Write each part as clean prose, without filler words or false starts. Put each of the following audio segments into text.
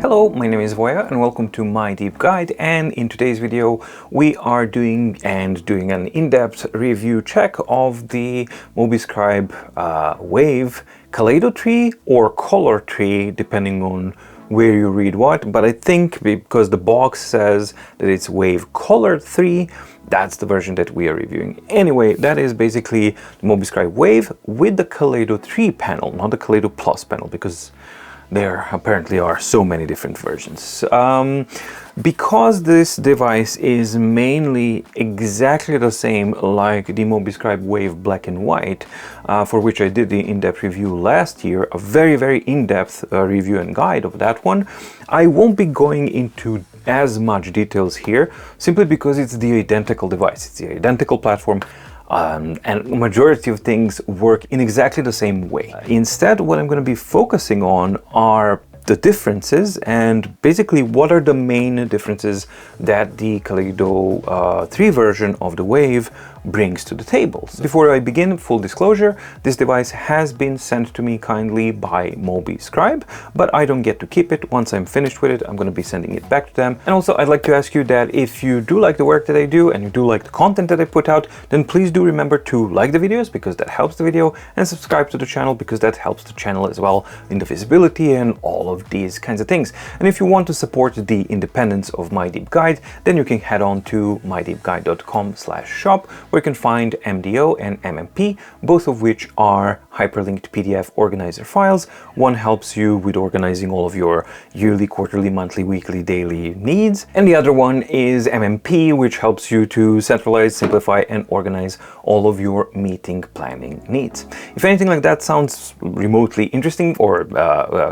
Hello, my name is Voya and welcome to my deep guide, and in today's video we are doing an in-depth review check of the Mobiscribe Wave Kaleido tree or color tree, depending on where you read what, but I think because the box says that it's Wave Color 3, that's the version that we are reviewing. Anyway, that is basically the Mobiscribe Wave with the Kaleido 3 panel, not the Kaleido Plus panel, because there apparently are so many different versions. Because this device is mainly exactly the same like the Mobiscribe Wave Black and White, for which I did the in-depth review last year, a very in-depth review and guide of that one, I won't be going into as much details here, simply because it's the identical device, it's the identical platform. And majority of things work in exactly the same way. Instead, what I'm going to be focusing on are the differences, and basically what are the main differences that the Kaleido 3 version of the Wave brings to the table. Before I begin, full disclosure, this device has been sent to me kindly by Mobiscribe, but I don't get to keep it. Once I'm finished with it, I'm going to be sending it back to them. And also, I'd like to ask you that if you do like the work that I do and you do like the content that I put out, then please do remember to like the videos, because that helps the video, and subscribe to the channel, because that helps the channel as well in the visibility and all of these kinds of things. And if you want to support the independence of My Deep Guide, then you can head on to mydeepguide.com/shop, where you can find MDO and MMP, both of which are hyperlinked PDF organizer files. One helps you with organizing all of your yearly, quarterly, monthly, weekly, daily needs, and the other one is MMP, which helps you to centralize, simplify, and organize all of your meeting planning needs. If anything like that sounds remotely interesting or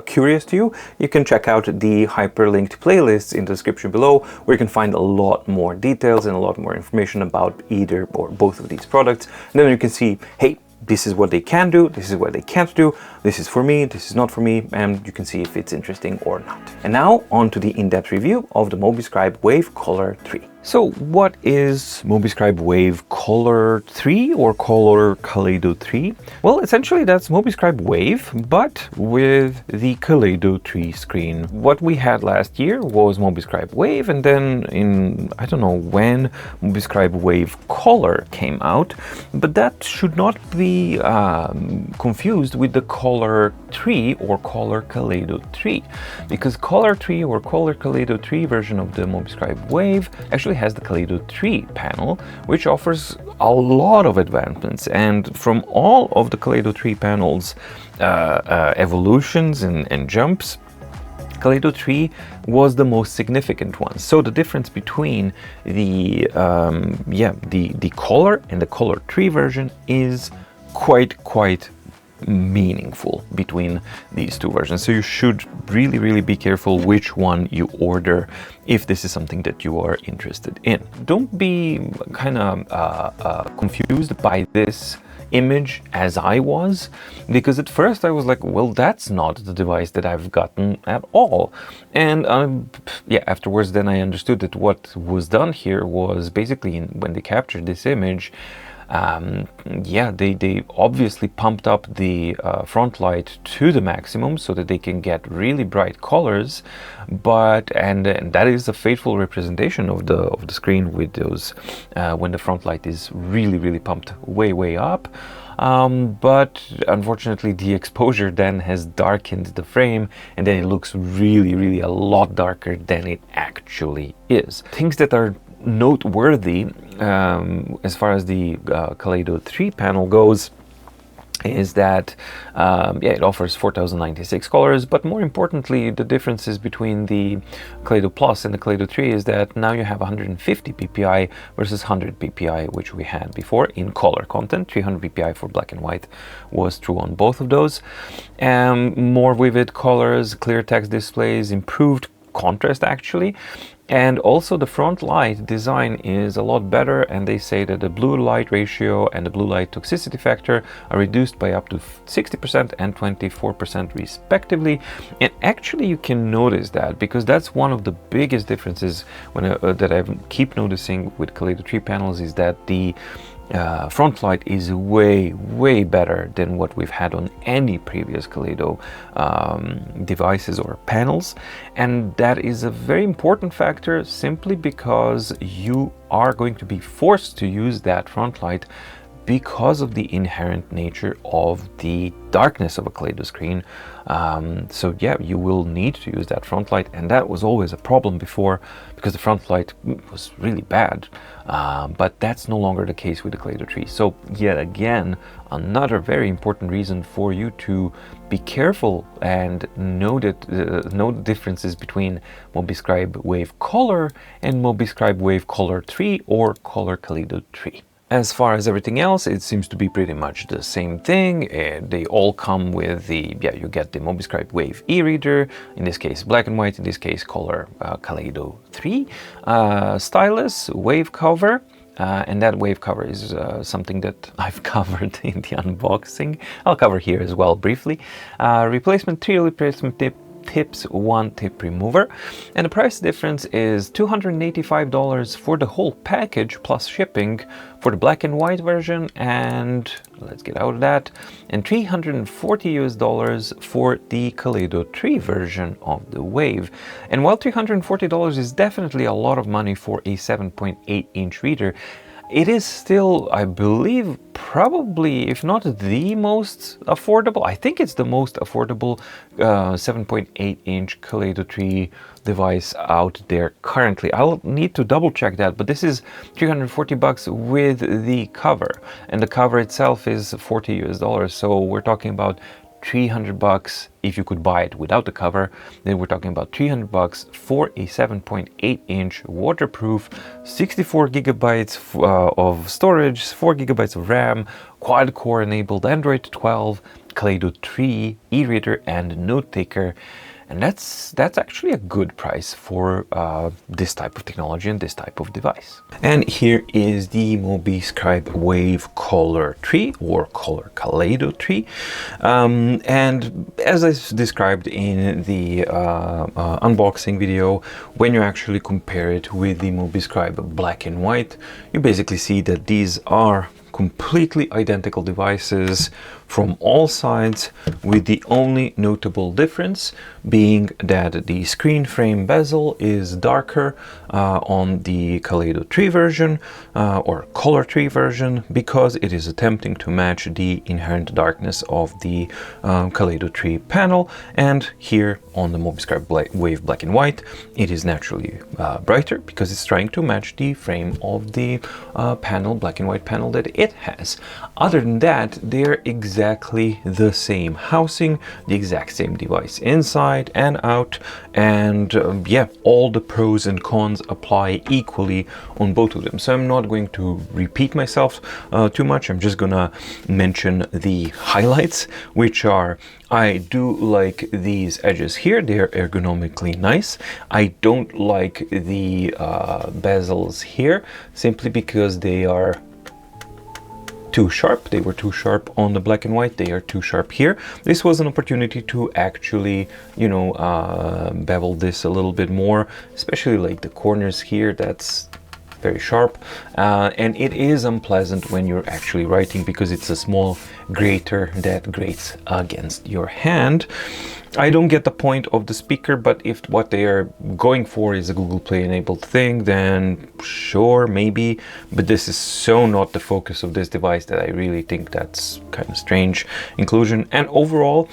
curious to you, you can check out the hyperlinked playlists in the description below, where you can find a lot more details and a lot more information about either or both of these products. And then you can see, hey, this is what they can do, this is what they can't do, this is for me, this is not for me, and you can see if it's interesting or not. And now on to the in-depth review of the Mobiscribe Wave Color 3. So what is Mobiscribe Wave Color 3 or Color Kaleido 3? Well, essentially that's Mobiscribe Wave, but with the Kaleido 3 screen. What we had last year was Mobiscribe Wave, and then in, I don't know when, Mobiscribe Wave Color came out, but that should not be confused with the Color 3 or Color Kaleido 3, because Color 3 or Color Kaleido 3 version of the Mobiscribe Wave actually has the Kaleido 3 panel, which offers a lot of advancements. And from all of the Kaleido 3 panels evolutions and jumps, Kaleido 3 was the most significant one. So the difference between the Color and the Color 3 version is quite meaningful between these two versions. So you should really be careful which one you order if this is something that you are interested in. Don't be kind of confused by this image as I was, because at first I was like, well, that's not the device that I've gotten at all. And afterwards then I understood that what was done here was basically when they captured this image, they obviously pumped up the front light to the maximum so that they can get really bright colors, and that is a faithful representation of the screen with those when the front light is really pumped way up. But unfortunately the exposure then has darkened the frame, and then it looks really a lot darker than it actually is. Things that are noteworthy as far as the Kaleido 3 panel goes is that it offers 4096 colors, but more importantly, the differences between the Kaleido Plus and the Kaleido 3 is that now you have 150 ppi versus 100 ppi, which we had before in color content. 300 ppi for black and white was true on both of those. More vivid colors, clear text displays, improved contrast actually, and also the front light design is a lot better, and they say that the blue light ratio and the blue light toxicity factor are reduced by up to 60% and 24% respectively. And actually you can notice that, because that's one of the biggest differences when that I keep noticing with Kaleido 3 panels, is that the front light is way better than what we've had on any previous Kaleido devices or panels, and that is a very important factor simply because you are going to be forced to use that front light because of the inherent nature of the darkness of a Kaleido screen. So yeah, you will need to use that front light, and that was always a problem before because the front light was really bad, but that's no longer the case with the Kaleido tree. So yet again, another very important reason for you to be careful and know the differences between Mobiscribe Wave Color and Mobiscribe Wave Color 3 or Color Kaleido 3. As far as everything else, it seems to be pretty much the same thing. They all come with the, you get the Mobiscribe Wave e-reader, in this case black and white, in this case Color Kaleido 3, stylus, wave cover, and that wave cover is something that I've covered in the unboxing. I'll cover here as well briefly. Replacement 3 replacement tips, 1 tip remover, and the price difference is $285 for the whole package plus shipping for the black and white version, and let's get out of that, and $340 for the Kaleido 3 version of the Wave. And while $340 is definitely a lot of money for a 7.8-inch reader, it is still, I believe, probably, if not the most affordable, I think it's the most affordable 7.8-inch Kaleido 3 device out there currently. I'll need to double check that, but this is $340 with the cover, and the cover itself is $40 US. So we're talking about $300 if you could buy it without the cover. Then we're talking about $300 for a 7.8-inch waterproof, 64 gigabytes of storage, 4 gigabytes of RAM, quad-core enabled Android 12, Kaleido 3 e-reader and note taker. And that's actually a good price for this type of technology and this type of device. And here is the Mobiscribe Wave Color 3 or Color Kaleido 3. And as I described in the unboxing video, when you actually compare it with the Mobiscribe Black and White, you basically see that these are completely identical devices from all sides, with the only notable difference being that the screen frame bezel is darker on the Kaleido 3 version or Color 3 version, because it is attempting to match the inherent darkness of the Kaleido 3 panel, and here on the Mobiscribe Wave Black and White it is naturally brighter because it's trying to match the frame of the panel, black and white panel that it has. Other than that, they're exactly the same housing, the exact same device inside and out, and yeah, all the pros and cons apply equally on both of them. So I'm not going to repeat myself too much. I'm just gonna mention the highlights, which are: I do like these edges here, they're ergonomically nice. I don't like the bezels here, simply because they are too sharp. They were too sharp on the black and white, they are too sharp here. This was an opportunity to actually, you know, bevel this a little bit more, especially like the corners here, that's very sharp, and it is unpleasant when you're actually writing because it's a small grater that grates against your hand. I don't get the point of the speaker, but if what they are going for is a Google Play enabled thing, then sure, maybe, but this is so not the focus of this device that I really think that's kind of strange inclusion. And overall,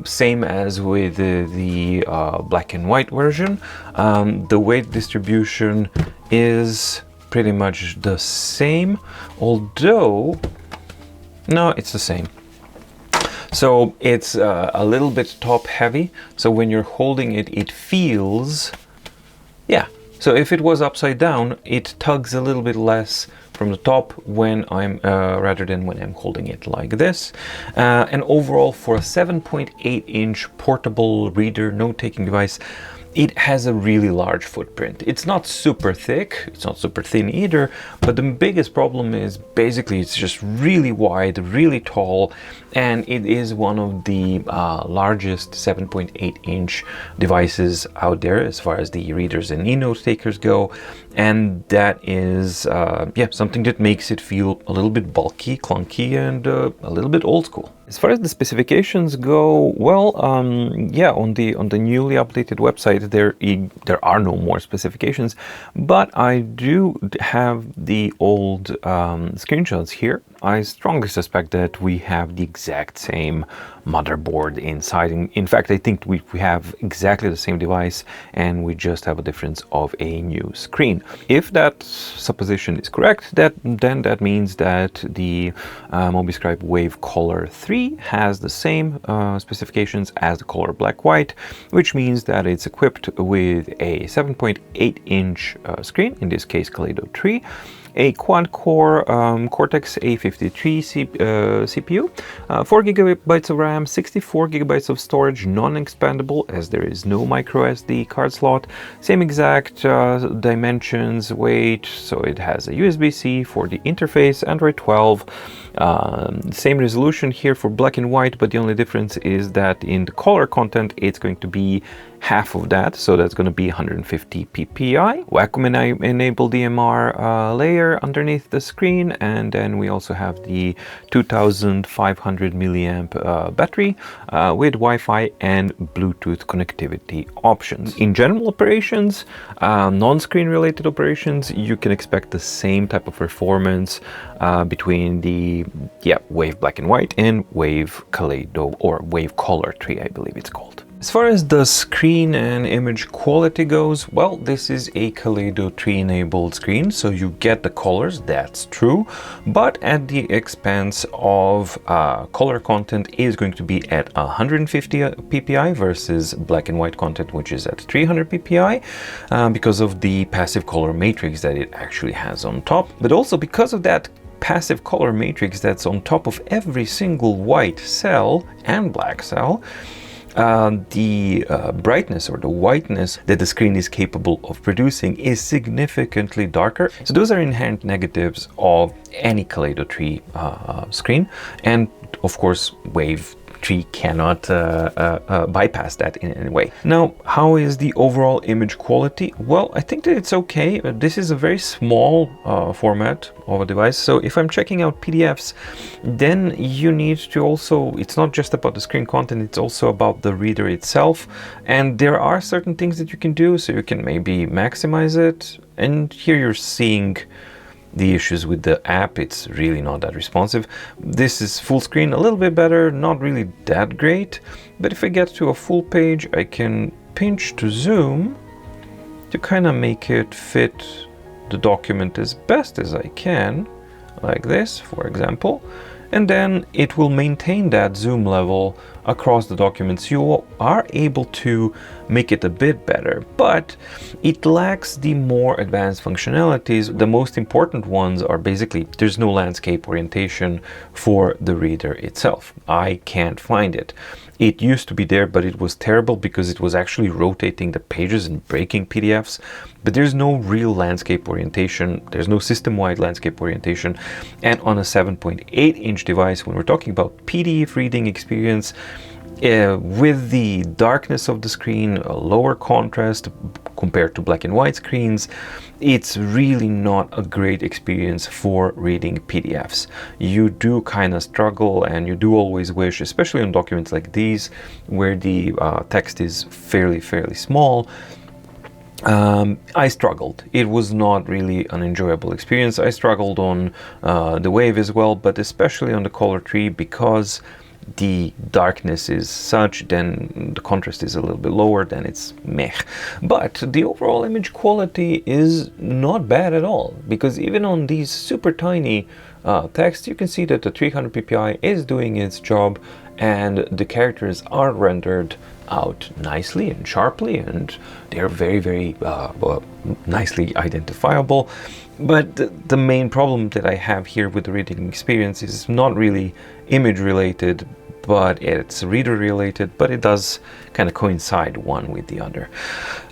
same as with the black and white version, the weight distribution is pretty much the same, although no, it's the same. So it's a little bit top heavy, so when you're holding it, it feels, yeah, so if it was upside down, it tugs a little bit less from the top when I'm rather than when I'm holding it like this. And overall, for a 7.8-inch portable reader note-taking device, it has a really large footprint. It's not super thick, it's not super thin either, but the biggest problem is basically it's just really wide, really tall, and it is one of the largest 7.8-inch devices out there as far as the readers and e-note takers go, and that is yeah, something that makes it feel a little bit bulky, clunky, and a little bit old school. As far as the specifications go, well, yeah, on the newly updated website there are no more specifications, but I do have the old screenshots here. I strongly suspect that we have the exact same motherboard inside. In fact, I think we have exactly the same device, and we just have a difference of a new screen. If that supposition is correct, then that means that the Mobiscribe Wave Color 3 has the same specifications as the Color Black White, which means that it's equipped with a 7.8-inch screen, in this case Kaleido 3, a quad-core Cortex A53 CPU, 4 GB of RAM, 64 GB of storage, non-expandable as there is no micro SD card slot, same exact dimensions, weight, so it has a USB-C for the interface, Android 12, same resolution here for black and white, but the only difference is that in the color content it's going to be half of that, so that's going to be 150 ppi. Wacom enabled DMR layer underneath the screen, and then we also have the 2500 milliamp battery with Wi-Fi and Bluetooth connectivity options. In general operations, non-screen related operations, you can expect the same type of performance between the Wave Black and White and Wave Kaleido, or Wave Color 3, I believe it's called. As far as the screen and image quality goes, well, this is a Kaleido 3 enabled screen, so you get the colors, that's true, but at the expense of color content is going to be at 150 ppi versus black and white content, which is at 300 ppi, because of the passive color matrix that it actually has on top, but also because of that passive color matrix that's on top of every single white cell and black cell. The brightness or the whiteness that the screen is capable of producing is significantly darker. So those are inherent negatives of any Kaleido 3 screen, and of course Wave 3 cannot bypass that in any way. Now, how is the overall image quality? Well, I think that it's okay. This is a very small format of a device, so if I'm checking out PDFs, then you need to also, it's not just about the screen content, it's also about the reader itself, and there are certain things that you can do, so you can maybe maximize it, and here you're seeing the issues with the app. It's really not that responsive. This is full screen, a little bit better, not really that great, but if I get to a full page, I can pinch to zoom to kind of make it fit the document as best as I can, like this, for example, and then it will maintain that zoom level across the documents. You are able to make it a bit better, but it lacks the more advanced functionalities. The most important ones are basically there's no landscape orientation for the reader itself. I can't find it. It used to be there, but it was terrible because it was actually rotating the pages and breaking PDFs. But there's no real landscape orientation. There's no system-wide landscape orientation. And on a 7.8-inch device, when we're talking about PDF reading experience, with the darkness of the screen, a lower contrast compared to black and white screens, it's really not a great experience for reading PDFs. You do kind of struggle, and you do always wish, especially on documents like these, where the text is fairly small. I struggled. It was not really an enjoyable experience. I struggled on the Wave as well, but especially on the Color 3 because the darkness is such, then the contrast is a little bit lower, then it's meh. But the overall image quality is not bad at all, because even on these super tiny text, you can see that the 300 ppi is doing its job, and the characters are rendered out nicely and sharply, and they're very nicely identifiable. But the main problem that I have here with the reading experience is not really image related, but it's reader related, but it does kind of coincide one with the other.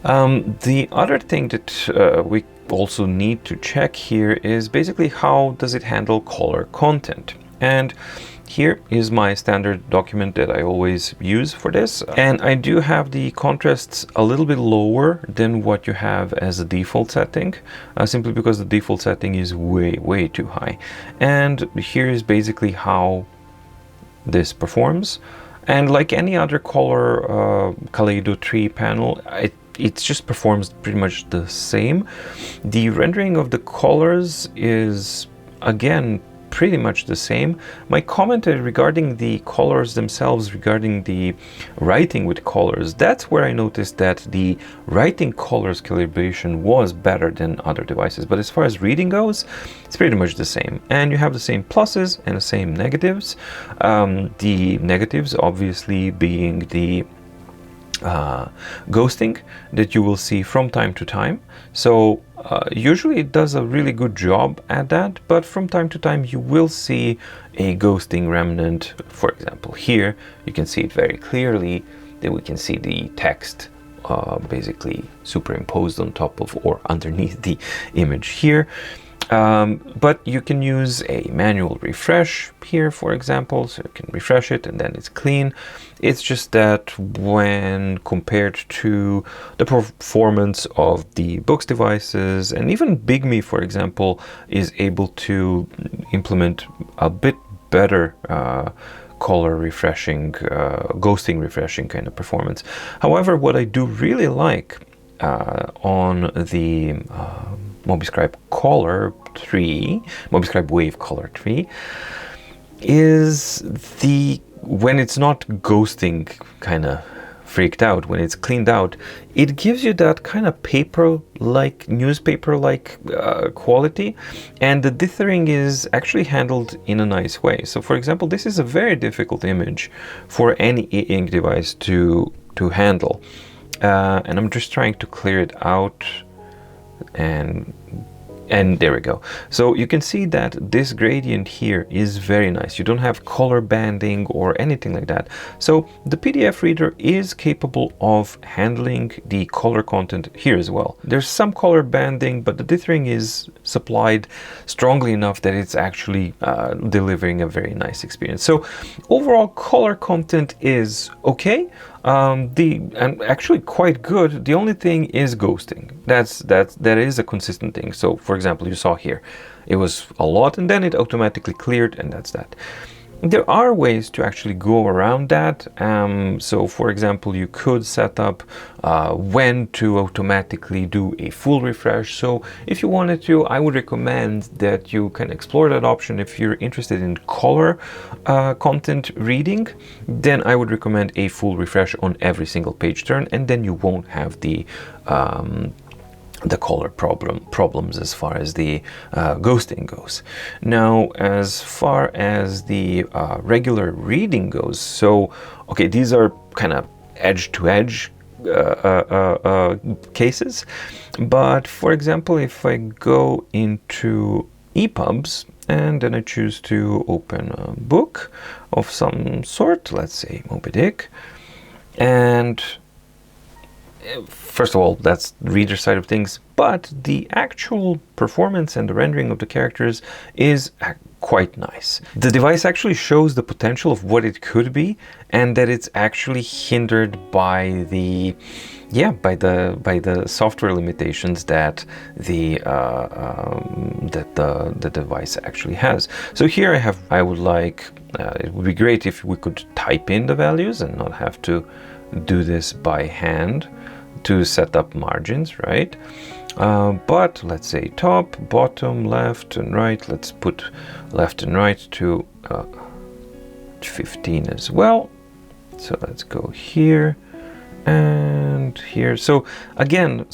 The other thing that we also need to check here is basically how does it handle color content. And here is my standard document that I always use for this. And I do have the contrasts a little bit lower than what you have as a default setting, simply because the default setting is way too high. And here is basically how this performs. And like any other color Kaleido tree panel, it just performs pretty much the same. The rendering of the colors is, again, pretty much the same. My commentary regarding the colors themselves, regarding the writing with colors, that's where I noticed that the writing colors calibration was better than other devices. But as far as reading goes, it's pretty much the same. And you have the same pluses and the same negatives. The negatives obviously being the ghosting that you will see from time to time. So usually it does a really good job at that, but from time to time you will see a ghosting remnant. For example, here you can see it very clearly, that we can see the text basically superimposed on top of or underneath the image here. But you can use a manual refresh here, for example, so you can refresh it and then it's clean. It's just that when compared to the performance of the Books devices, and even BigMe, for example, is able to implement a bit better color refreshing, ghosting refreshing kind of performance. However, what I do really like on the Mobiscribe Color tree, Mobiscribe Wave Color tree, is when it's not ghosting kind of freaked out, when it's cleaned out, it gives you that kind of paper-like, newspaper-like quality, and the dithering is actually handled in a nice way. So for example, this is a very difficult image for any e-ink device to handle, and I'm just trying to clear it out, and there we go. So you can see that this gradient here is very nice. You don't have color banding or anything like that. So the PDF reader is capable of handling the color content here as well. There's some color banding, but the dithering is supplied strongly enough that it's actually delivering a very nice experience. So overall color content is okay. And actually quite good. The only thing is ghosting. That is a consistent thing. So for example, you saw here, it was a lot and then it automatically cleared, and that's that. There are ways to actually go around that. So for example, you could set up when to automatically do a full refresh. So if you wanted to, I would recommend that you can explore that option. If you're interested in color content reading, then I would recommend a full refresh on every single page turn, and then you won't have the color problems as far as the ghosting goes. Now, as far as the regular reading goes, so okay, these are kind of edge-to-edge cases, but for example, if I go into EPUBs and then I choose to open a book of some sort, let's say Moby Dick, and first of all, that's the reader side of things, but the actual performance and the rendering of the characters is quite nice. The device actually shows the potential of what it could be, and that it's actually hindered by the software limitations that the device actually has. So here I would like, it would be great if we could type in the values and not have to do this by hand to set up margins, right? But let's say top, bottom, left and right. Let's put left and right to 15 as well. So let's go here and here. So again,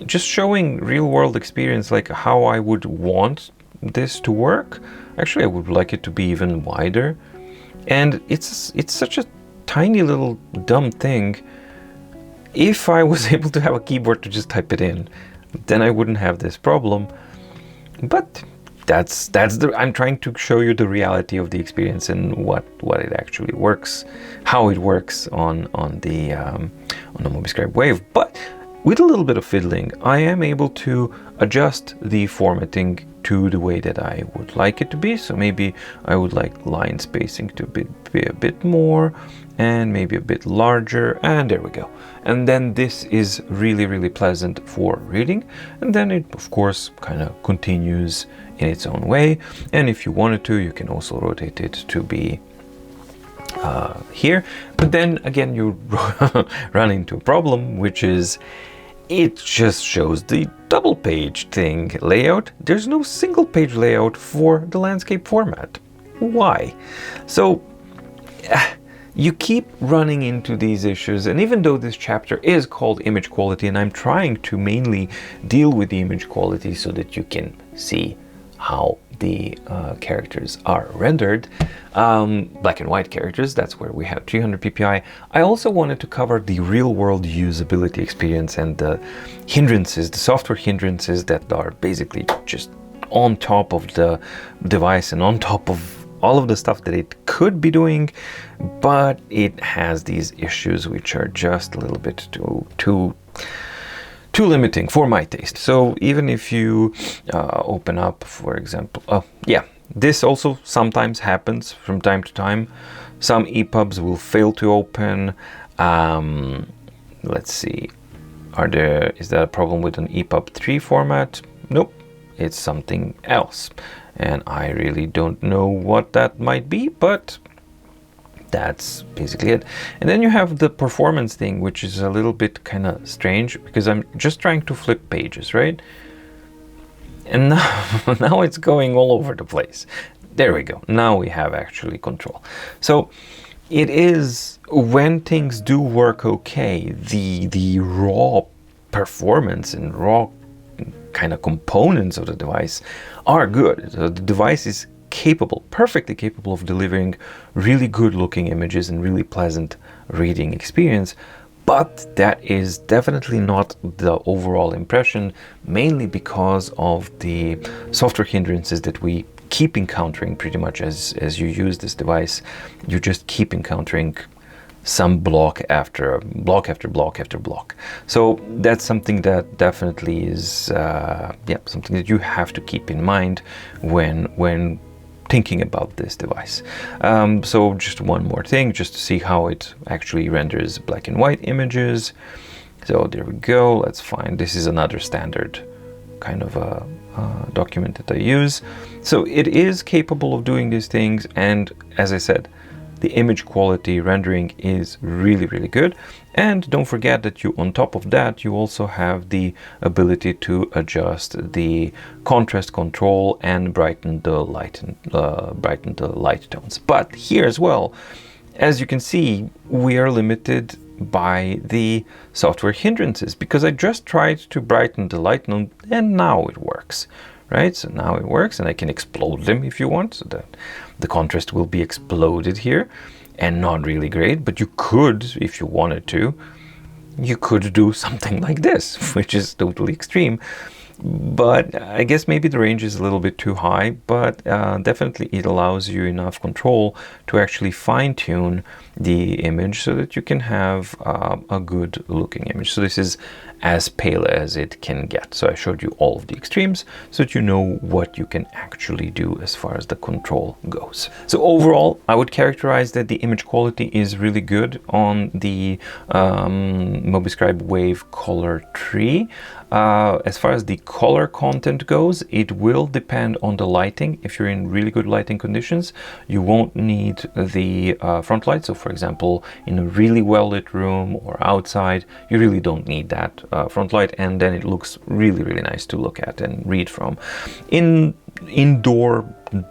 just showing real world experience, like how I would want this to work. Actually, I would like it to be even wider. And it's such a tiny little dumb thing. If I was able to have a keyboard to just type it in, then I wouldn't have this problem. But I'm trying to show you the reality of the experience and what it actually works, how it works on the Mobiscribe Wave. But with a little bit of fiddling, I am able to adjust the formatting to the way that I would like it to be. So maybe I would like line spacing to be a bit more, and maybe a bit larger, and there we go. And then this is really, really pleasant for reading. And then it, of course, kind of continues in its own way. And if you wanted to, you can also rotate it to be here. But then again, you run into a problem, which is it just shows the double page thing layout. There's no single page layout for the landscape format. Why? So you keep running into these issues, and even though this chapter is called image quality, and I'm trying to mainly deal with the image quality so that you can see how the characters are rendered, black and white characters, that's where we have 300 ppi. I also wanted to cover the real-world usability experience and the hindrances, the software hindrances that are basically just on top of the device and on top of all of the stuff that it could be doing, but it has these issues which are just a little bit too limiting for my taste. So even if you open up, for example, this also sometimes happens from time to time. Some EPUBs will fail to open. Let's see, is that a problem with an EPUB 3 format? Nope, it's something else. And I really don't know what that might be, but that's basically it. And then you have the performance thing, which is a little bit kind of strange because I'm just trying to flip pages, right? And now it's going all over the place. There we go. Now we have actually control. So it is, when things do work okay, the raw performance and raw kind of components of the device are good. So the device is perfectly capable of delivering really good looking images and really pleasant reading experience, but that is definitely not the overall impression, mainly because of the software hindrances that we keep encountering pretty much as you use this device. You just keep encountering some block after block after block after block. So that's something that definitely is something that you have to keep in mind when thinking about this device. So just one more thing, just to see how it actually renders black and white images. So there we go. Let's find, this is another standard kind of a document that I use. So it is capable of doing these things, and as I said, the image quality rendering is really, really good. And don't forget that on top of that, you also have the ability to adjust the contrast control and brighten the light tones. But here as well, as you can see, we are limited by the software hindrances, because I just tried to brighten the light tone and now it works. Right, so now it works, and I can explode them if you want, so that the contrast will be exploded here, and not really great, but you could, if you wanted to, you could do something like this, which is totally extreme. But I guess maybe the range is a little bit too high, but definitely it allows you enough control to actually fine-tune the image so that you can have a good looking image. So this is as pale as it can get. So I showed you all of the extremes so that you know what you can actually do as far as the control goes. So overall, I would characterize that the image quality is really good on the Mobiscribe Wave Color 3. As far as the color content goes, it will depend on the lighting. If you're in really good lighting conditions, you won't need the front light. So for example, in a really well lit room or outside, you really don't need that front light, and then it looks really, really nice to look at and read from. In indoor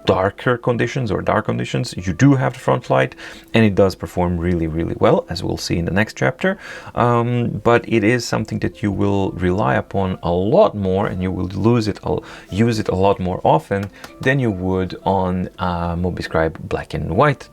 darker conditions or dark conditions, you do have the front light, and it does perform really, really well, as we'll see in the next chapter. But it is something that you will rely upon a lot more, and you will use it a lot more often than you would on Mobiscribe black and white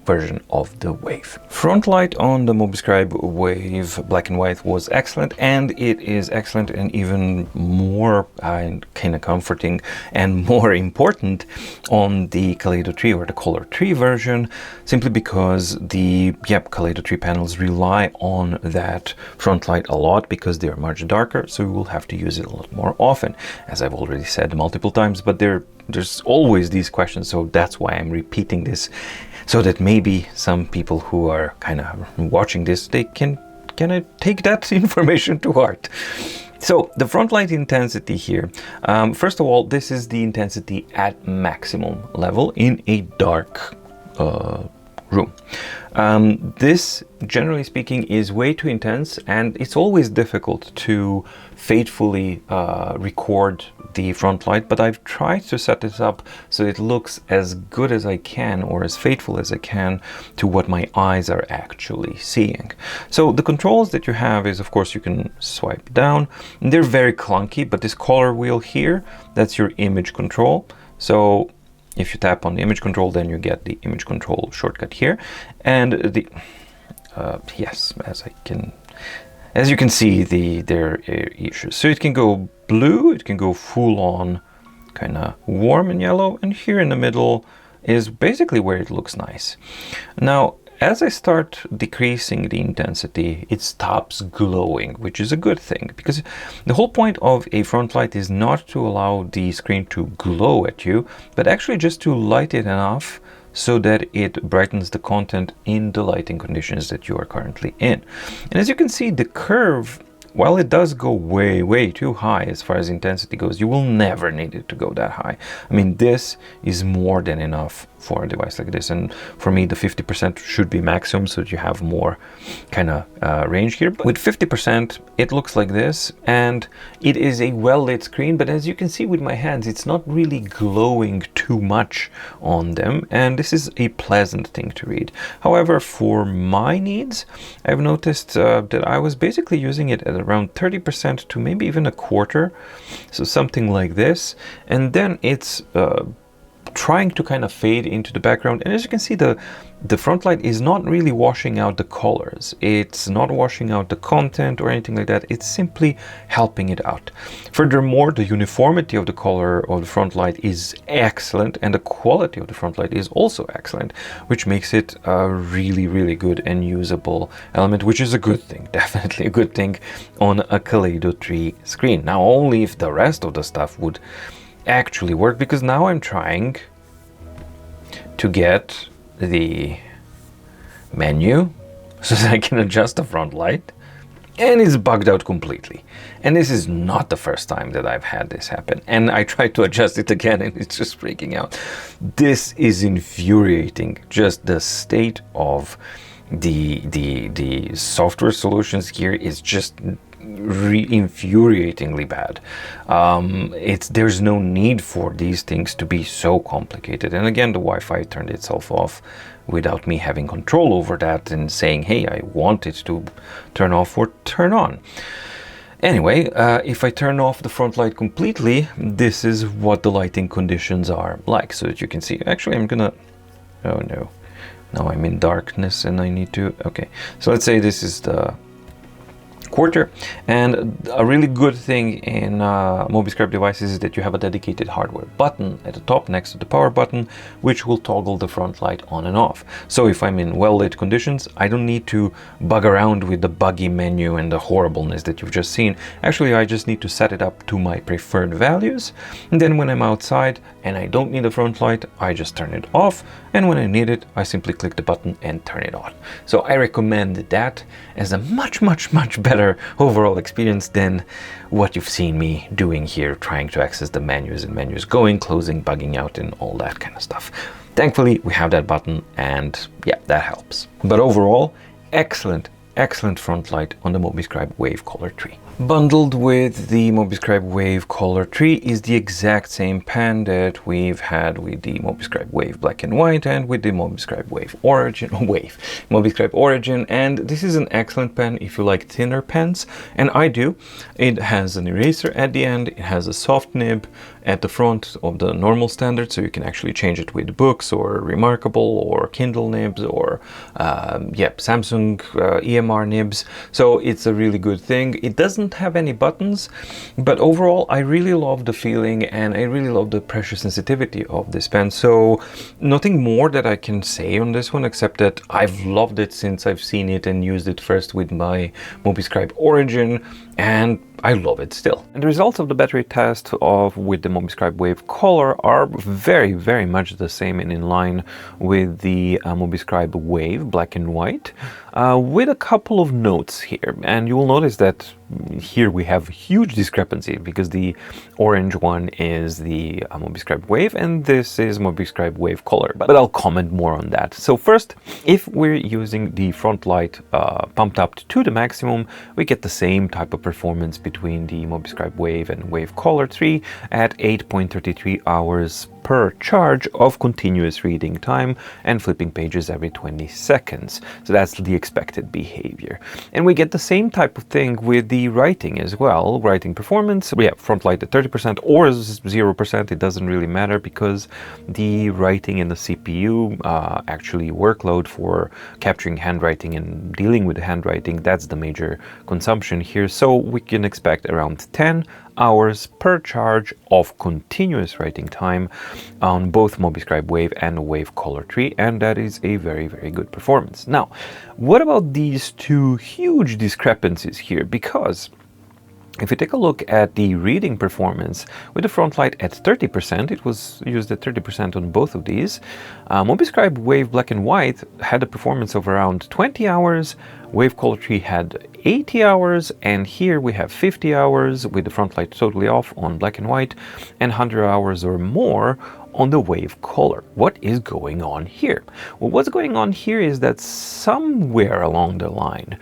version of the Wave. Front light on the Mobiscribe Wave black and white was excellent, and it is excellent and even more kind of comforting and more important on the Kaleido 3 or the Color 3 version, simply because the Kaleido 3 panels rely on that front light a lot because they are much darker, so you will have to use it a lot more often, as I've already said multiple times. But there's always these questions, so that's why I'm repeating this, so that maybe some people who are kind of watching this, they can take that information to heart. So the front light intensity here, first of all, this is the intensity at maximum level in a dark room. This, generally speaking, is way too intense, and it's always difficult to faithfully record the front light, but I've tried to set this up so it looks as good as I can, or as faithful as I can to what my eyes are actually seeing. So the controls that you have is, of course, you can swipe down, and they're very clunky, but this color wheel here, that's your image control. So if you tap on the image control, then you get the image control shortcut here, and the yes, as you can see, there are issues. So it can go blue, it can go full on kind of warm and yellow, and here in the middle is basically where it looks nice. Now, as I start decreasing the intensity, it stops glowing, which is a good thing, because the whole point of a front light is not to allow the screen to glow at you, but actually just to light it enough so that it brightens the content in the lighting conditions that you are currently in. And as you can see, the curve, while it does go way, way too high as far as intensity goes, you will never need it to go that high. I mean, this is more than enough for a device like this, and for me the 50% should be maximum so that you have more kind of range here. But with 50% it looks like this, and it is a well-lit screen, but as you can see with my hands, it's not really glowing too much on them, and this is a pleasant thing to read. However, for my needs, I've noticed that I was basically using it at around 30% to maybe even a quarter, so something like this, and then it's trying to kind of fade into the background. And as you can see, the front light is not really washing out the colors, it's not washing out the content or anything like that, it's simply helping it out. Furthermore, the uniformity of the color of the front light is excellent, and the quality of the front light is also excellent, which makes it a really, really good and usable element, which is a good thing, definitely a good thing on a Kaleido 3 screen. Now, only if the rest of the stuff would actually work, because now I'm trying to get the menu so that I can adjust the front light, and it's bugged out completely. And this is not the first time that I've had this happen, and I tried to adjust it again and it's just freaking out. This is infuriating. Just the state of the software solutions here is just infuriatingly bad. There's no need for these things to be so complicated. And again, the Wi-Fi turned itself off without me having control over that and saying, hey, I want it to turn off or turn on. Anyway, if I turn off the front light completely, this is what the lighting conditions are like, so that you can see. Actually, I'm gonna, oh no, now I'm in darkness and I need to, okay. So let's say this is the quarter, and a really good thing in Mobiscribe devices is that you have a dedicated hardware button at the top next to the power button, which will toggle the front light on and off. So if I'm in well-lit conditions, I don't need to bug around with the buggy menu and the horribleness that you've just seen. Actually, I just need to set it up to my preferred values, and then when I'm outside and I don't need the front light, I just turn it off, and when I need it, I simply click the button and turn it on. So I recommend that as a much better overall experience than what you've seen me doing here, trying to access the menus and menus going, closing, bugging out, and all that kind of stuff. Thankfully, we have that button, and yeah, that helps. But overall, excellent excellent front light on the Mobiscribe Wave Color 3. Bundled with the Mobiscribe Wave Color 3 is the exact same pen that we've had with the Mobiscribe Wave Black and White and with the Mobiscribe Wave Origin, Mobiscribe Origin, and this is an excellent pen if you like thinner pens, and I do. It has an eraser at the end, it has a soft nib at the front of the normal standard, so you can actually change it with books or Remarkable or Kindle nibs or Samsung EMR nibs, so it's a really good thing. It doesn't have any buttons, but overall I really love the feeling and I really love the pressure sensitivity of this pen, so nothing more that I can say on this one except that I've loved it since I've seen it and used it first with my Mobiscribe Origin, and I love it still. And the results of the battery test with the Mobiscribe Wave Color are very much the same and in line with the Mobiscribe Wave Black and White, with a couple of notes here. And you will notice that here we have huge discrepancy because the orange one is the Mobiscribe Wave and this is Mobiscribe Wave Color, but I'll comment more on that. So first, if we're using the front light pumped up to the maximum, we get the same type of performance between the Mobiscribe Wave and Wave Color 3 at 8.33 hours per charge of continuous reading time and flipping pages every 20 seconds. So that's the expected behavior. And we get the same type of thing with the writing as well. Writing performance, we have front light at 30% or 0%, it doesn't really matter because the writing in the CPU actually workload for capturing handwriting and dealing with the handwriting, that's the major consumption here. So we can expect around 10 hours per charge of continuous writing time on both Mobiscribe Wave and Wave Color 3, and that is a very good performance. Now, what about these two huge discrepancies here? Because if you take a look at the reading performance with the front light at 30%, it was used at 30% on both of these. Mobiscribe Wave Black and White had a performance of around 20 hours, Wave Color 3 had 80 hours, and here we have 50 hours with the front light totally off on Black and White, and 100 hours or more on the Wave Color. What is going on here? Well, what's going on here is that somewhere along the line,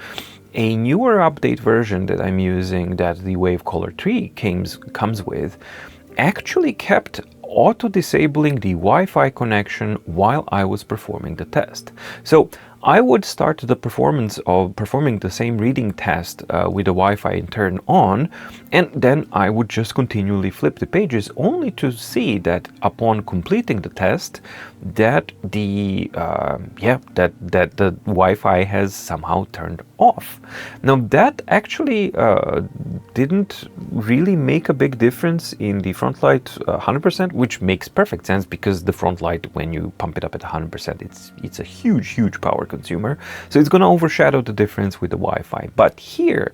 a newer update version that I'm using that the Wave Color 3 comes with actually kept auto-disabling the Wi-Fi connection while I was performing the test. So I would start the performance of performing the same reading test with the Wi-Fi turned on, and then I would just continually flip the pages only to see that upon completing the test that the the Wi-Fi has somehow turned off. Now that actually didn't really make a big difference in the front light 100%, which makes perfect sense because the front light, when you pump it up at 100%, it's a huge power consumer, so it's going to overshadow the difference with the Wi-Fi. But here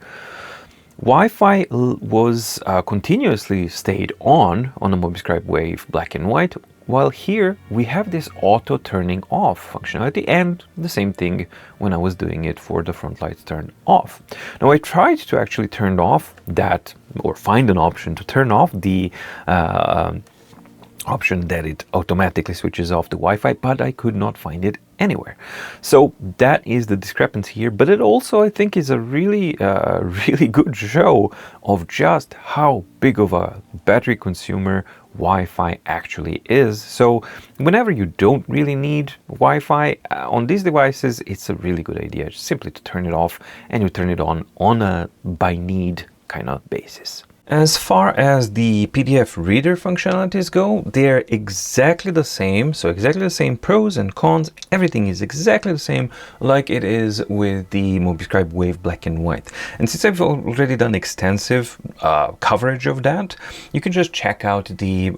Wi-Fi was continuously stayed on the Mobiscribe Wave Black and White, while here we have this auto turning off functionality, and the same thing when I was doing it for the front lights turned off. Now I tried to actually turn off that, or find an option to turn off the option that it automatically switches off the Wi-Fi, but I could not find it anywhere. So that is the discrepancy here, but it also, I think, is a really good show of just how big of a battery consumer Wi-Fi actually is. So whenever you don't really need Wi-Fi on these devices, it's a really good idea simply to turn it off, and you turn it on a by need kind of basis. As far as the PDF reader functionalities go, they're exactly the same. So exactly the same pros and cons. Everything is exactly the same like it is with the Mobiscribe Wave Black and White. And since I've already done extensive coverage of that, you can just check out the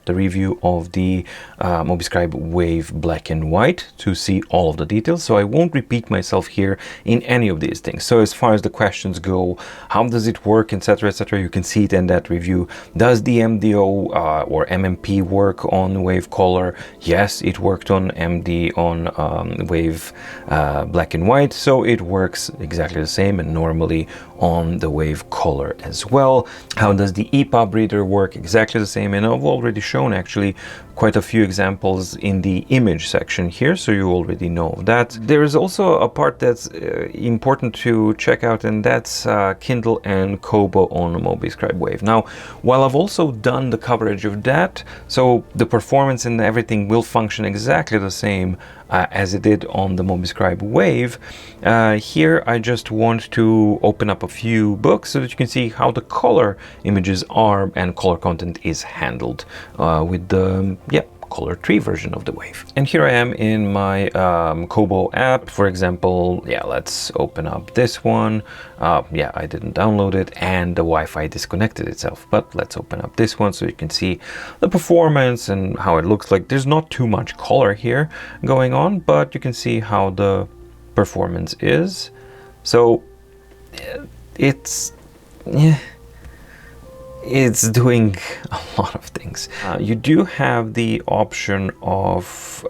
review of the Mobiscribe Wave Black and White to see all of the details. So I won't repeat myself here in any of these things. So as far as the questions go, how does it work, etc., etc. You can see it in that review. Does the MDO or MMP work on Wave Color? Yes, it worked on MD on Wave Black and White, so it works exactly the same and normally on the Wave Color as well. How does the EPUB reader work? Exactly the same, and I've already shown actually quite a few examples in the image section here, so you already know that. There is also a part that's important to check out, and that's Kindle and Kobo on Mobiscribe Wave. Now, while I've also done the coverage of that, so the performance and everything will function exactly the same as it did on the Mobiscribe Wave, here I just want to open up a few books so that you can see how the color images are and color content is handled with the color tree version of the Wave. And here I am in my Kobo app, for example. Yeah, let's open up this one. Yeah, I didn't download it and the Wi-Fi disconnected itself, but let's open up this one so you can see the performance and how it looks like. There's not too much color here going on, but you can see how the performance is. So it's doing a lot of things. You do have the option of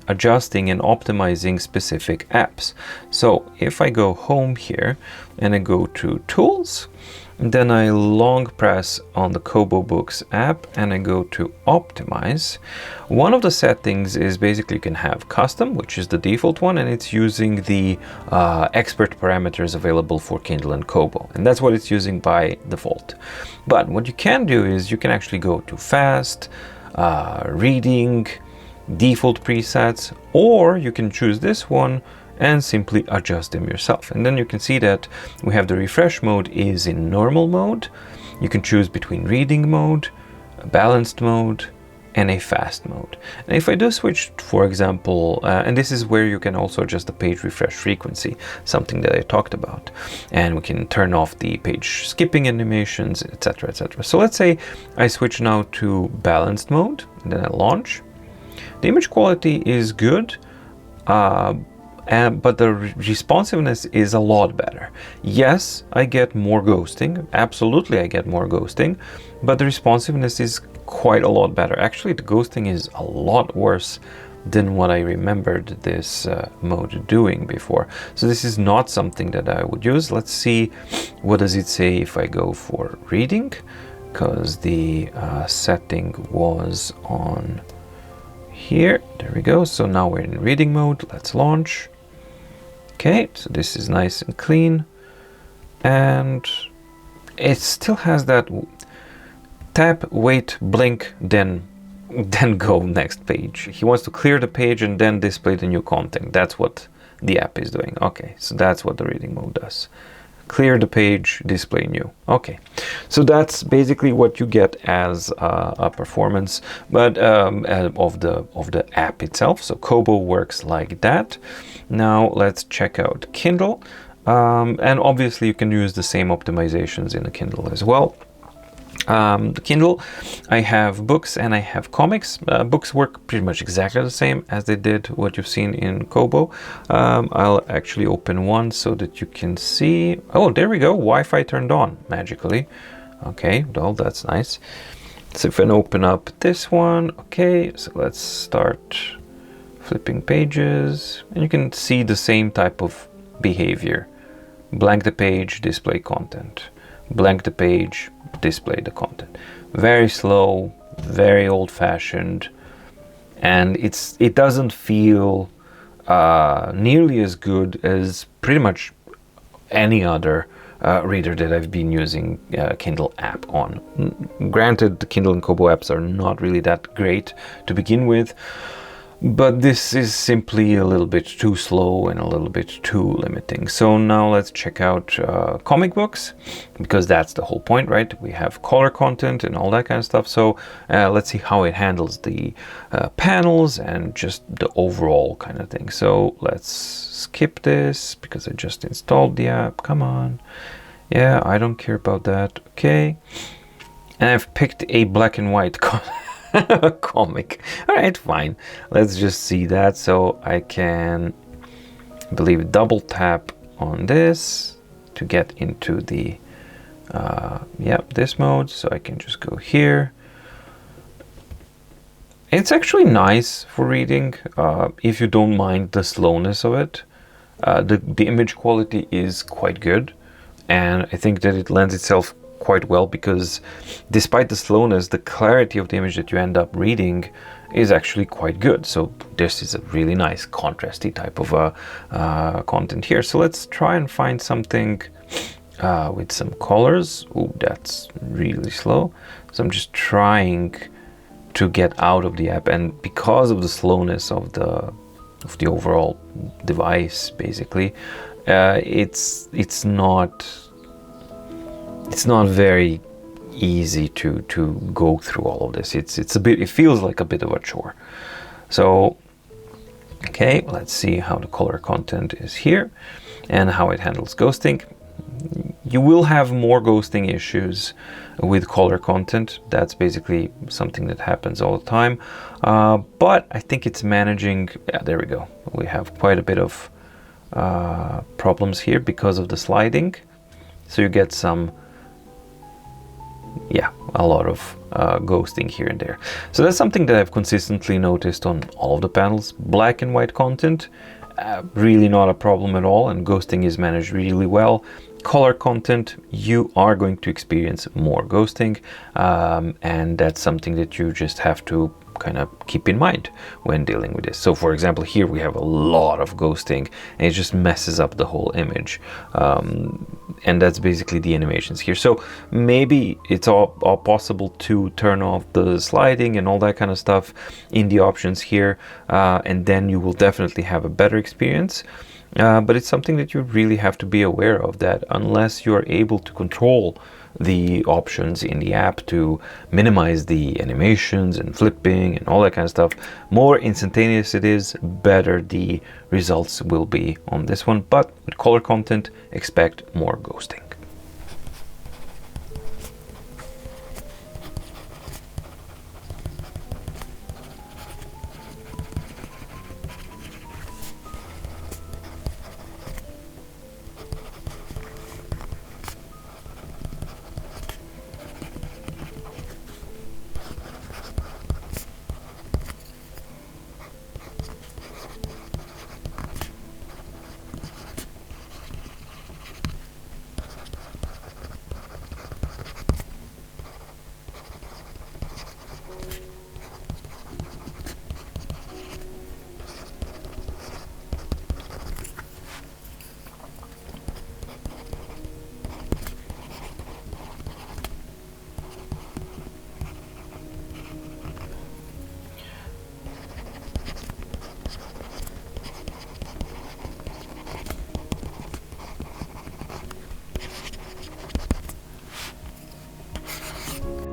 adjusting and optimizing specific apps. So if I go home here and I go to Tools, and then I long press on the Kobo Books app and I go to Optimize. One of the settings is basically you can have Custom, which is the default one, and it's using the expert parameters available for Kindle and Kobo, and that's what it's using by default. But what you can do is you can actually go to Fast, Reading, Default Presets, or you can choose this one and simply adjust them yourself. And then you can see that we have the refresh mode is in normal mode. You can choose between reading mode, a balanced mode, and a fast mode. And if I do switch, for example, and this is where you can also adjust the page refresh frequency, something that I talked about. And we can turn off the page skipping animations, etc., etc. So let's say I switch now to balanced mode, and then I launch. The image quality is good, but the responsiveness is a lot better. Yes, I get more ghosting. Absolutely, I get more ghosting, but the responsiveness is quite a lot better. Actually, the ghosting is a lot worse than what I remembered this mode doing before. So this is not something that I would use. Let's see, what does it say if I go for reading? Because the setting was on here. There we go. So now we're in reading mode. Let's launch. Okay, so this is nice and clean, and it still has that tap, wait, blink, then go next page. He wants to clear the page and then display the new content. That's what the app is doing. Okay, so that's what the reading mode does. Clear the page, display new. Okay, so that's basically what you get as a performance, but of the app itself. So Kobo works like that. Now let's check out Kindle, and obviously you can use the same optimizations in the Kindle as well. The Kindle, I have books and I have comics. Books work pretty much exactly the same as they did what you've seen in Kobo. I'll actually open one so that you can see. Oh, there we go. Wi-Fi turned on magically. Okay, well, that's nice. So if I open up this one, okay, so let's start flipping pages, and you can see the same type of behavior. Blank the page, display content. Blank the page, display the content. Very slow, very old-fashioned, and it doesn't feel nearly as good as pretty much any other reader that I've been using Kindle app on. Granted, the Kindle and Kobo apps are not really that great to begin with, but this is simply a little bit too slow and a little bit too limiting. So now let's check out comic books, because that's the whole point, right? We have color content and all that kind of stuff. So let's see how it handles the panels and just the overall kind of thing. So let's skip this because I just installed the app. Come on. Yeah, I don't care about that. Okay. And I've picked a black and white comic. All right, fine. Let's just see that. So I can, I believe, double tap on this to get into the yeah, this mode, so I can just go here. It's actually nice for reading if you don't mind the slowness of it. The image quality is quite good, and I think that it lends itself quite well because despite the slowness, the clarity of the image that you end up reading is actually quite good. So this is a really nice contrasty type of content here. So let's try and find something with some colors. Oh, that's really slow. So I'm just trying to get out of the app, and because of the slowness of the overall device, basically, it's not very easy to go through all of this. It feels like a bit of a chore. So okay, let's see how the color content is here and how it handles ghosting. You will have more ghosting issues with color content. That's basically something that happens all the time. But I think it's managing. Yeah, there we go. We have quite a bit of problems here because of the sliding. So you get some, yeah, a lot of ghosting here and there. So that's something that I've consistently noticed on all of the panels. Black and white content, really not a problem at all, and ghosting is managed really well. Color content, you are going to experience more ghosting, and that's something that you just have to kind of keep in mind when dealing with this. So for example, here we have a lot of ghosting and it just messes up the whole image, and that's basically the animations here. So maybe it's all possible to turn off the sliding and all that kind of stuff in the options here, and then you will definitely have a better experience. But it's something that you really have to be aware of, that unless you are able to control the options in the app to minimize the animations and flipping and all that kind of stuff, more instantaneous it is, better the results will be on this one. But with color content, expect more ghosting.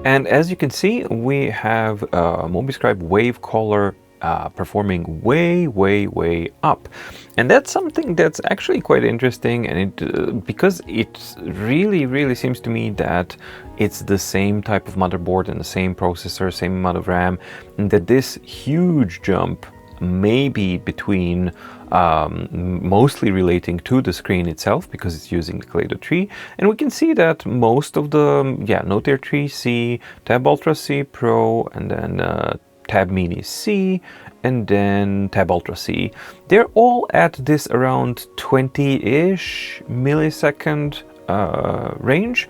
And as you can see, we have Mobiscribe Wave Color performing way up, and that's something that's actually quite interesting. And it because it really seems to me that it's the same type of motherboard and the same processor, same amount of RAM, and that this huge jump may be between mostly relating to the screen itself, because it's using the Kaleido tree. And we can see that most of the Note Air 3C, Tab Ultra C Pro, and then Tab Mini C, and then Tab Ultra C, they're all at this around 20-ish millisecond range,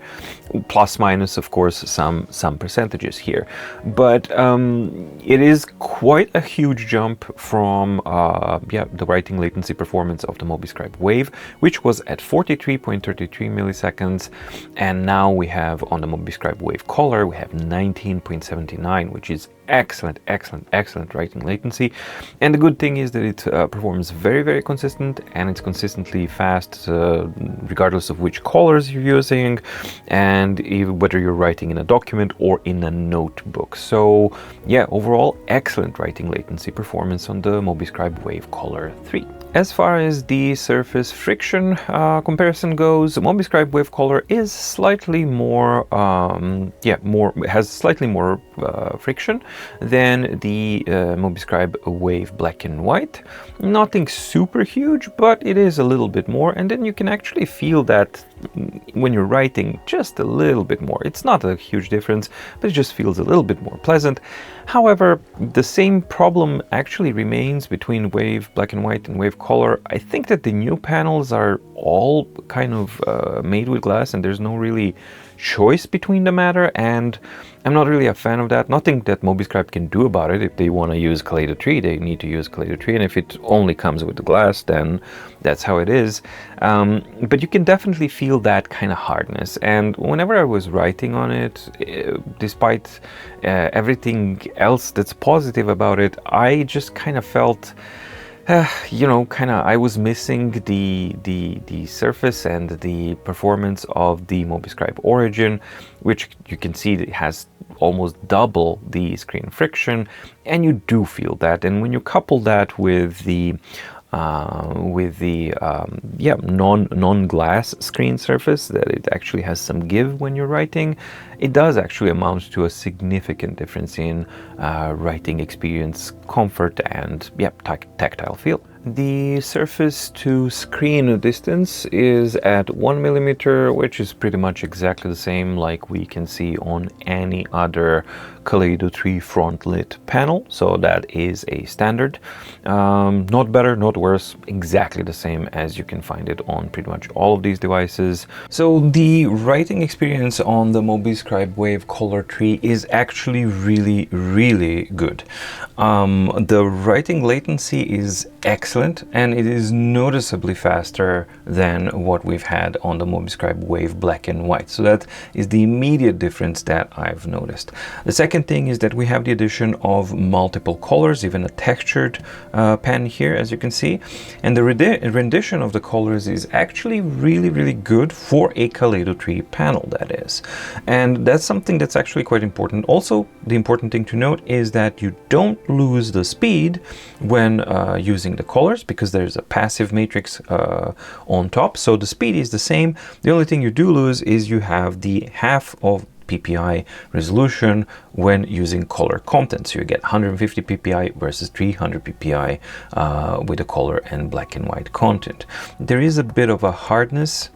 plus minus of course some percentages here, but it is quite a huge jump from the writing latency performance of the Mobiscribe Wave, which was at 43.33 milliseconds, and now we have on the Mobiscribe Wave Color we have 19.79, which is excellent writing latency. And the good thing is that it performs very consistent, and it's consistently fast regardless of which colors you're using, and even whether you're writing in a document or in a notebook. So yeah, overall excellent writing latency performance on the Mobiscribe Wave Color 3. As far as the surface friction comparison goes, Mobiscribe Wave Color is slightly more, has slightly more friction than the Mobiscribe Wave Black and White. Nothing super huge, but it is a little bit more, and then you can actually feel that when you're writing just a little bit more. It's not a huge difference, but it just feels a little bit more pleasant. However, the same problem actually remains between Wave Black and White and Wave Color. I think that the new panels are all kind of made with glass, and there's no really choice between the matter, and I'm not really a fan of that. Nothing that Mobiscribe can do about it. If they want to use Kaleido 3, they need to use Kaleido 3, and if it only comes with the glass, then that's how it is. But you can definitely feel that kind of hardness, and whenever I was writing on it, despite everything else that's positive about it, I just kind of felt you know, I was missing the surface and the performance of the Mobiscribe Origin, which you can see it has almost double the screen friction, and you do feel that. And when you couple that with the non-glass screen surface, that it actually has some give when you're writing, it does actually amount to a significant difference in writing experience, comfort, and tactile feel. The surface to screen distance is at 1 millimeter, which is pretty much exactly the same like we can see on any other Kaleido 3 front lit panel. So that is a standard. Not better, not worse, exactly the same as you can find it on pretty much all of these devices. So the writing experience on the Mobiscribe Wave Color 3 is actually really, really good. The writing latency is excellent, and it is noticeably faster than what we've had on the Mobiscribe Wave Black and White. So that is the immediate difference that I've noticed. The second thing is that we have the addition of multiple colors, even a textured pen here, as you can see, and the rendition of the colors is actually really, really good for a Kaleido 3 panel, that is. And that's something that's actually quite important. Also, the important thing to note is that you don't lose the speed when using the colors, because there's a passive matrix on top, so the speed is the same. The only thing you do lose is you have the half of PPI resolution when using color content. So you get 150 PPI versus 300 PPI with the color and black and white content. There is a bit of a hardness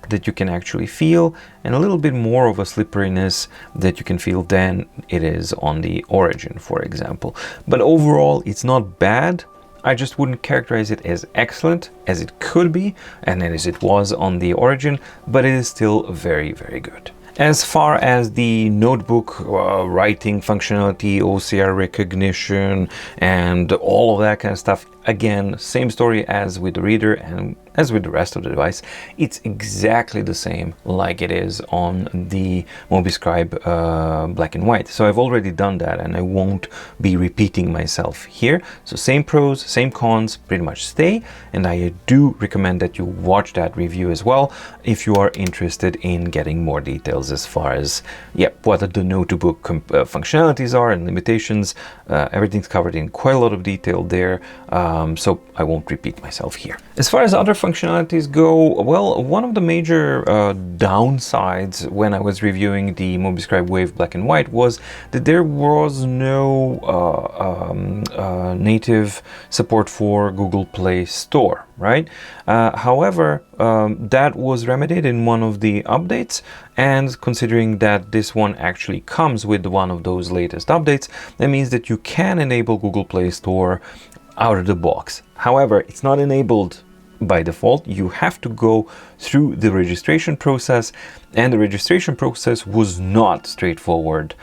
that you can actually feel, and a little bit more of a slipperiness that you can feel than it is on the Origin, for example. But overall, it's not bad. I just wouldn't characterize it as excellent as it could be and as it was on the Origin, but it is still very, very good. As far as the notebook writing functionality, OCR recognition, and all of that kind of stuff, again, same story as with the reader and as with the rest of the device. It's exactly the same like it is on the Mobiscribe Black and White. So I've already done that, and I won't be repeating myself here. So same pros, same cons, pretty much stay. And I do recommend that you watch that review as well if you are interested in getting more details as far as what the notebook functionalities are and limitations. Everything's covered in quite a lot of detail there. So I won't repeat myself here. As far as other functionalities go, well, one of the major downsides when I was reviewing the Mobiscribe Wave Black and White was that there was no native support for Google Play Store, right? However, that was remedied in one of the updates, and considering that this one actually comes with one of those latest updates, that means that you can enable Google Play Store out of the box. However, it's not enabled by default. You have to go through the registration process, and the registration process was not straightforward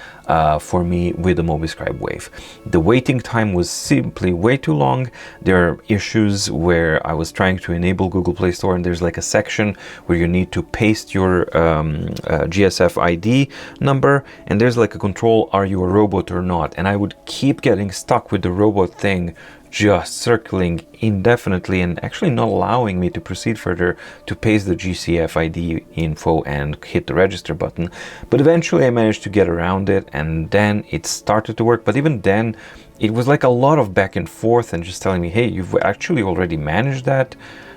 for me with the Mobiscribe Wave. The waiting time was simply way too long. There are issues where I was trying to enable Google Play Store, and there's like a section where you need to paste your GSF ID number, and there's like a control, are you a robot or not? And I would keep getting stuck with the robot thing, just circling indefinitely and actually not allowing me to proceed further to paste the GCF ID info and hit the register button. But eventually I managed to get around it, and then it started to work. But even then, it was like a lot of back and forth and just telling me, hey, you've actually already managed that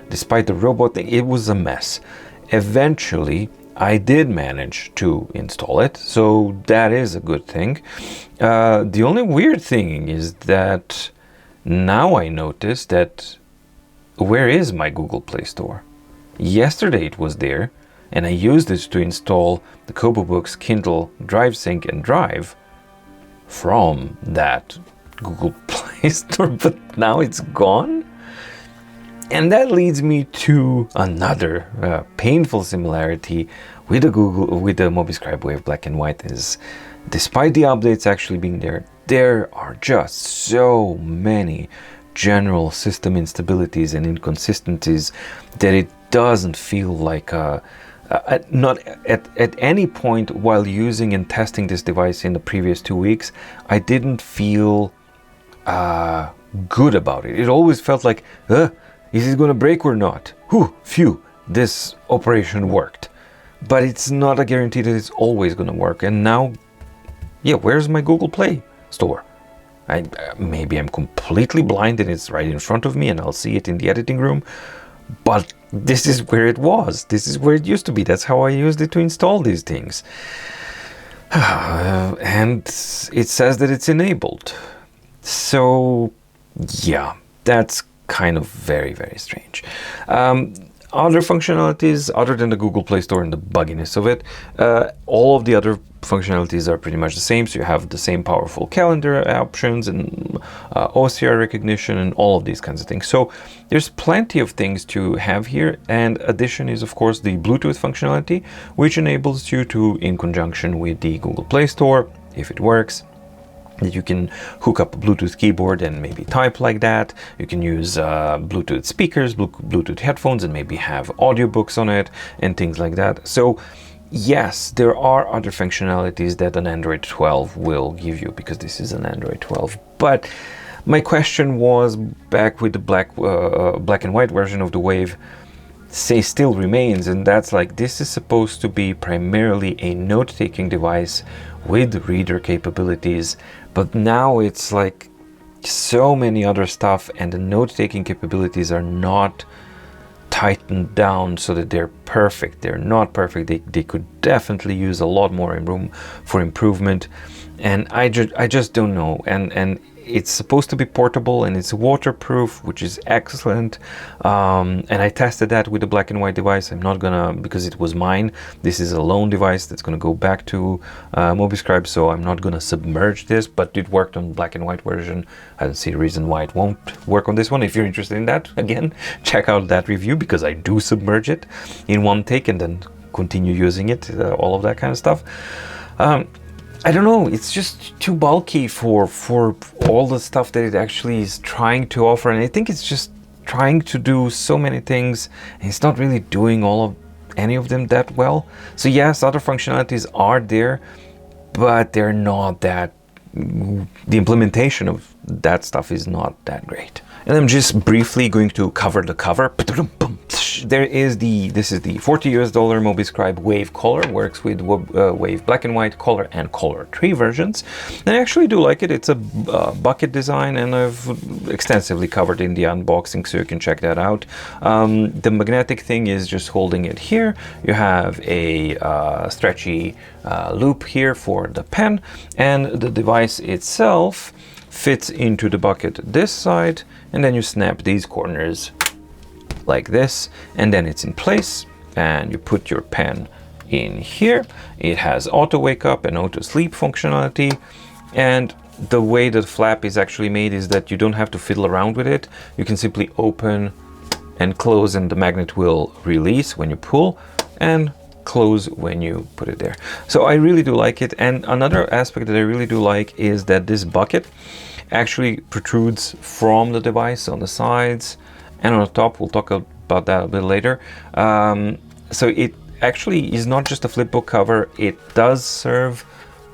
despite the robot thing. It was a mess. Eventually I did manage to install it, so that is a good thing. The only weird thing is that now I notice that where is my Google Play Store? Yesterday it was there, and I used it to install the Kobo books, Kindle, Drive Sync, and Drive from that Google Play Store, but now it's gone. And that leads me to another painful similarity with the Mobiscribe Wave Black and White is, despite the updates actually being there, there are just so many general system instabilities and inconsistencies that it doesn't feel like not at any point while using and testing this device in the previous 2 weeks, I didn't feel good about it. It always felt like, is it going to break or not? Phew, this operation worked. But it's not a guarantee that it's always going to work. And now, yeah, where's my Google Play Store? Maybe I'm completely blind and it's right in front of me and I'll see it in the editing room. But this is where it was. This is where it used to be. That's how I used it to install these things. And it says that it's enabled. So, yeah, that's kind of very, very strange. Other functionalities, other than the Google Play Store and the bugginess of it, all of the other functionalities are pretty much the same. So you have the same powerful calendar options and OCR recognition and all of these kinds of things. So there's plenty of things to have here. And addition is, of course, the Bluetooth functionality, which enables you to, in conjunction with the Google Play Store, if it works, that you can hook up a Bluetooth keyboard and maybe type like that. You can use Bluetooth speakers, Bluetooth headphones, and maybe have audiobooks on it and things like that. So yes, there are other functionalities that an Android 12 will give you, because this is an Android 12. But my question was, back with the black and white version of the Wave, still remains, and that's like, this is supposed to be primarily a note-taking device with reader capabilities, but now it's like so many other stuff, and the note-taking capabilities are not tightened down so that they're perfect. They're not perfect. They could definitely use a lot more room for improvement, and I just don't know. And it's supposed to be portable and it's waterproof, which is excellent. And I tested that with the black and white device. I'm not gonna, because it was mine. This is a loan device that's gonna go back to Mobiscribe, so I'm not gonna submerge this, but it worked on black and white version. I don't see a reason why it won't work on this one. If you're interested in that, again, check out that review, because I do submerge it in one take and then continue using it, all of that kind of stuff. I don't know, it's just too bulky for all the stuff that it actually is trying to offer, and I think it's just trying to do so many things, and it's not really doing any of them that well. So yes, other functionalities are there, but they're not that, the implementation of that stuff is not that great. And I'm just briefly going to cover the cover. This is the $40 Mobiscribe Wave Color. Works with Wave Black and White, Color, and Color 3 versions. And I actually do like it. It's a bucket design, and I've extensively covered in the unboxing, so you can check that out. The magnetic thing is just holding it here. You have a stretchy loop here for the pen, and the device itself fits into the bucket this side, and then you snap these corners like this, and then it's in place, and you put your pen in here. It has auto wake up and auto sleep functionality, and the way that flap is actually made is that you don't have to fiddle around with it. You can simply open and close, and the magnet will release when you pull and close when you put it there. So I really do like it. And another aspect that I really do like is that this bucket actually protrudes from the device on the sides and on the top. We'll talk about that a bit later. So it actually is not just a flipbook cover. It does serve,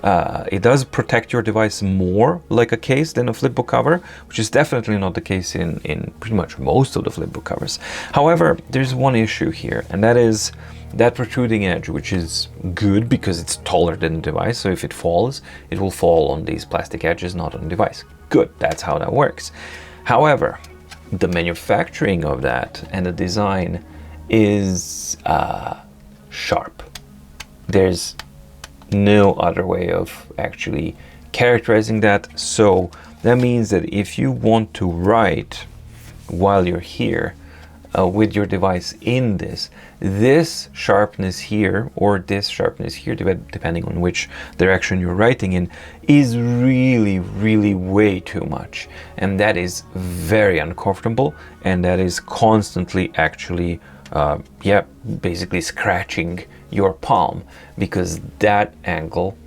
it does protect your device more like a case than a flipbook cover, which is definitely not the case in pretty much most of the flipbook covers. However, there's one issue here, and that is that protruding edge, which is good because it's taller than the device. So if it falls, it will fall on these plastic edges, not on the device. Good, that's how that works. However, the manufacturing of that and the design is sharp. There's no other way of actually characterizing that. So that means that if you want to write while you're here, with your device in this sharpness here, or this sharpness here, depending on which direction you're writing in, is really way too much, and that is very uncomfortable, and that is constantly actually basically scratching your palm, because that angle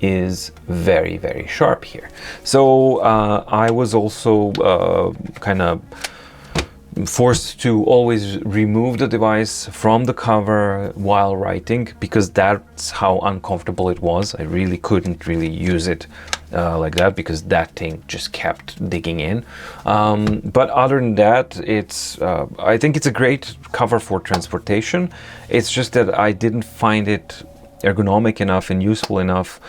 is very sharp here. So I was also kind of forced to always remove the device from the cover while writing, because that's how uncomfortable it was. I really couldn't really use it like that, because that thing just kept digging in. But other than that, it's I think it's a great cover for transportation. It's just that I didn't find it ergonomic enough and useful enough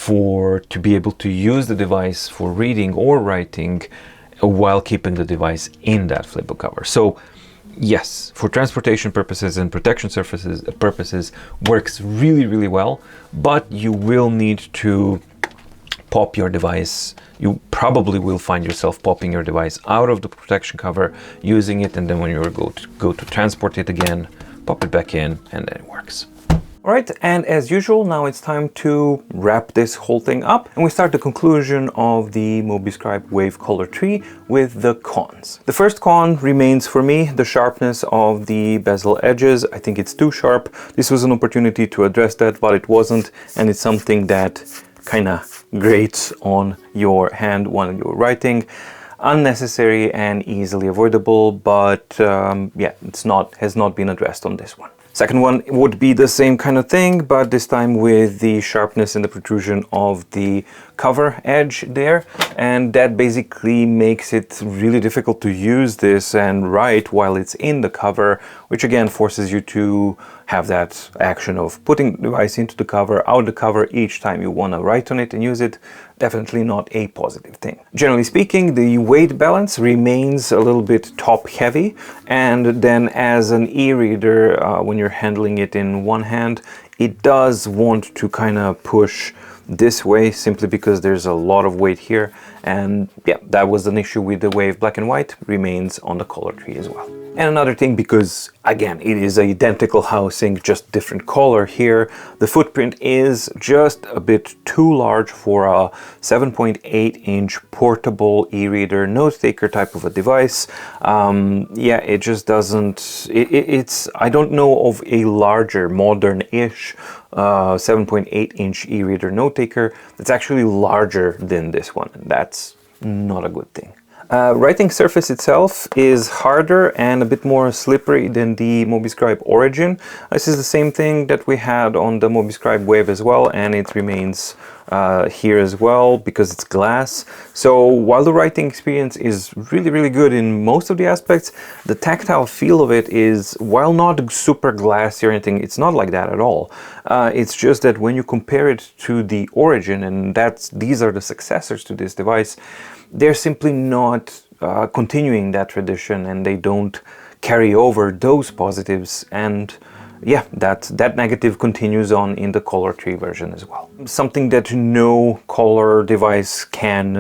to be able to use the device for reading or writing while keeping the device in that flipbook cover. So yes, for transportation purposes and protection surfaces purposes, works really well, but you will need to pop your device. You probably will find yourself popping your device out of the protection cover, using it, and then when you go to transport it again, pop it back in, and then it works. All right, and as usual, now it's time to wrap this whole thing up, and we start the conclusion of the Mobiscribe Wave Color Tree with the cons. The first con remains for me the sharpness of the bezel edges. I think it's too sharp. This was an opportunity to address that, but it wasn't, and it's something that kind of grates on your hand while you're writing. Unnecessary and easily avoidable, but yeah, has not been addressed on this one. Second one would be the same kind of thing, but this time with the sharpness and the protrusion of the cover edge there, and that basically makes it really difficult to use this and write while it's in the cover, which again forces you to have that action of putting the device into the cover, out the cover each time you want to write on it and use it. Definitely not a positive thing. Generally speaking, the weight balance remains a little bit top heavy, and then as an e-reader, when you're handling it in one hand, it does want to kind of push this way, simply because there's a lot of weight here, and yeah, that was an issue with the Wave Black and White, remains on the color tree as well. And another thing, because again, it is identical housing, just different color here, the footprint is just a bit too large for a 7.8-inch portable e-reader note taker type of a device. Yeah, it just doesn't, I don't know of a larger, modern-ish 7.8-inch e-reader note taker that's actually larger than this one, and that's not a good thing. Writing surface itself is harder and a bit more slippery than the Mobiscribe Origin. This is the same thing that we had on the Mobiscribe Wave as well, and it remains here as well because it's glass. So while the writing experience is really good in most of the aspects, the tactile feel of it is, while not super glassy or anything, it's not like that at all. It's just that when you compare it to the Origin, and these are the successors to this device, they're simply not continuing that tradition, and they don't carry over those positives, and yeah, that negative continues on in the color tree version as well. Something that no color device can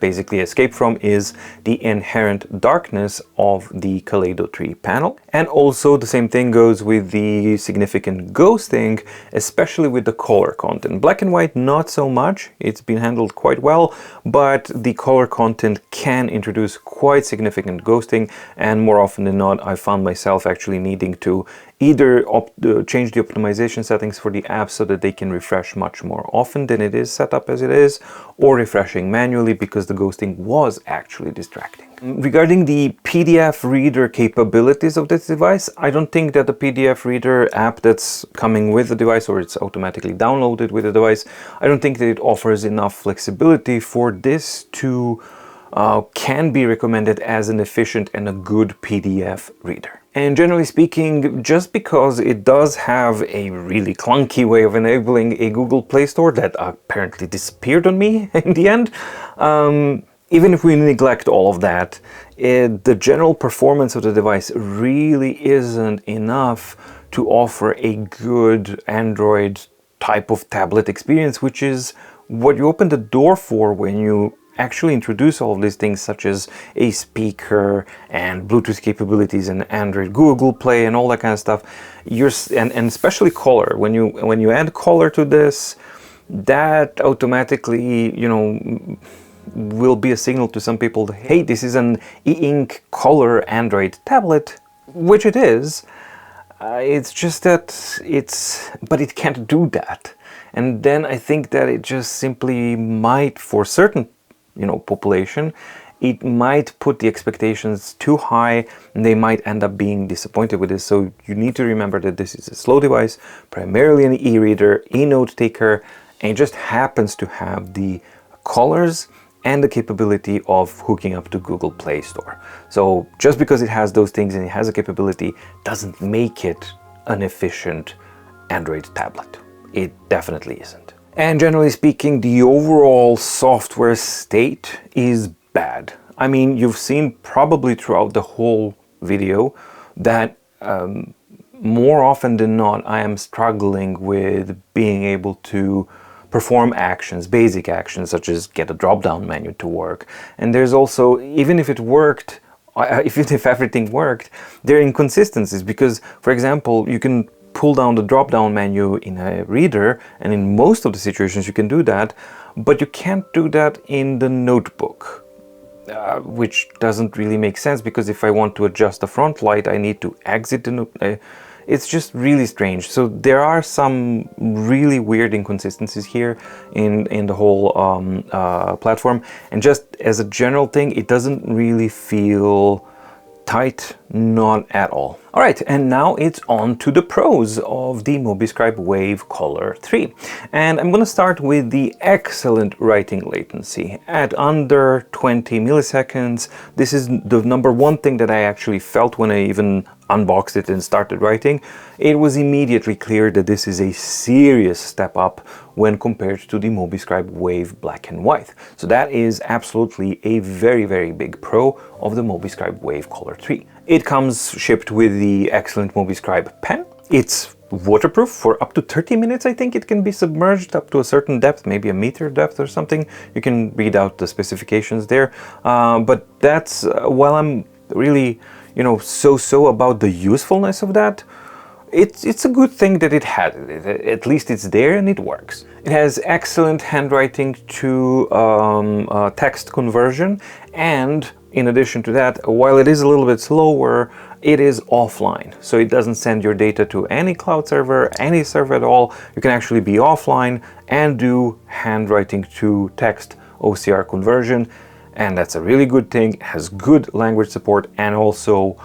basically escape from is the inherent darkness of the Kaleido tree panel. And also the same thing goes with the significant ghosting, especially with the color content. Black and white, not so much. It's been handled quite well, but the color content can introduce quite significant ghosting, and more often than not, I found myself actually needing to either change the optimization settings for the app so that they can refresh much more often than it is set up as it is, or refreshing manually because the ghosting was actually distracting. Regarding the PDF reader capabilities of this device, I don't think that the PDF reader app that's coming with the device, or it's automatically downloaded with the device, I don't think that it offers enough flexibility for this to can be recommended as an efficient and a good PDF reader. And generally speaking, just because it does have a really clunky way of enabling a Google Play Store that apparently disappeared on me in the end, even if we neglect all of that, the general performance of the device really isn't enough to offer a good Android type of tablet experience, which is what you open the door for when you actually introduce all of these things, such as a speaker and Bluetooth capabilities and Android, Google Play, and all that kind of stuff, and especially color. When you add color to this, that automatically, you know, will be a signal to some people that, hey, this is an e-ink color Android tablet, which it is. It's just that but it can't do that. And then I think that it just simply might, for certain, you know, population, it might put the expectations too high, and they might end up being disappointed with this. So you need to remember that this is a slow device, primarily an e-reader, e-note taker, and it just happens to have the colors and the capability of hooking up to Google Play Store. So just because it has those things and it has a capability doesn't make it an efficient Android tablet. It definitely isn't. And generally speaking, the overall software state is bad. I mean, you've seen probably throughout the whole video that more often than not, I am struggling with being able to perform actions, basic actions, such as get a drop-down menu to work. And there's also, even if it worked, even if everything worked, there are inconsistencies, because, for example, you can pull down the drop-down menu in a reader, and in most of the situations you can do that, but you can't do that in the notebook, which doesn't really make sense, because if I want to adjust the front light, I need to exit the notebook. It's just really strange. So there are some really weird inconsistencies here in the whole platform. And just as a general thing, it doesn't really feel tight, not at all. All right, and now it's on to the pros of the Mobiscribe Wave Color 3. And I'm going to start with the excellent writing latency. At under 20 milliseconds, this is the number one thing that I actually felt when I even unboxed it and started writing. It was immediately clear that this is a serious step up when compared to the Mobiscribe Wave Black and White. So that is absolutely a very, very big pro of the Mobiscribe Wave Color 3. It comes shipped with the excellent Mobiscribe pen. It's waterproof for up to 30 minutes, I think. It can be submerged up to a certain depth, maybe a meter depth or something. You can read out the specifications there. But that's, while I'm really, you know, so about the usefulness of that, it's a good thing that it had it. At least it's there and it works. It has excellent handwriting to text conversion, and in addition to that, while it is a little bit slower, it is offline. So it doesn't send your data to any cloud server, any server at all. You can actually be offline and do handwriting to text OCR conversion. And that's a really good thing. It has good language support, and also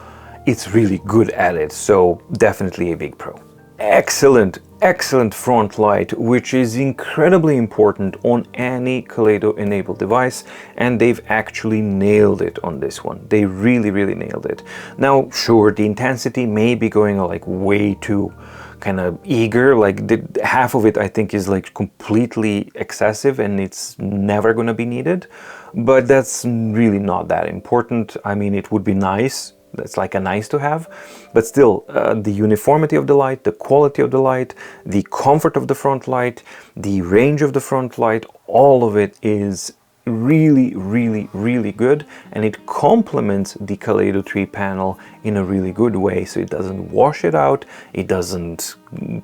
it's really good at it. So definitely a big pro. Excellent front light, which is incredibly important on any Kaleido enabled device, and they've actually nailed it on this one. They really nailed it. Now, sure, the intensity may be going like way too kind of eager, like half of it I think is like completely excessive and it's never going to be needed, but that's really not that important. I mean, it would be nice. That's like a nice to have, but still the uniformity of the light, the quality of the light, the comfort of the front light, the range of the front light, all of it is really good, and it complements the Kaleido 3 panel in a really good way. So it doesn't wash it out, it doesn't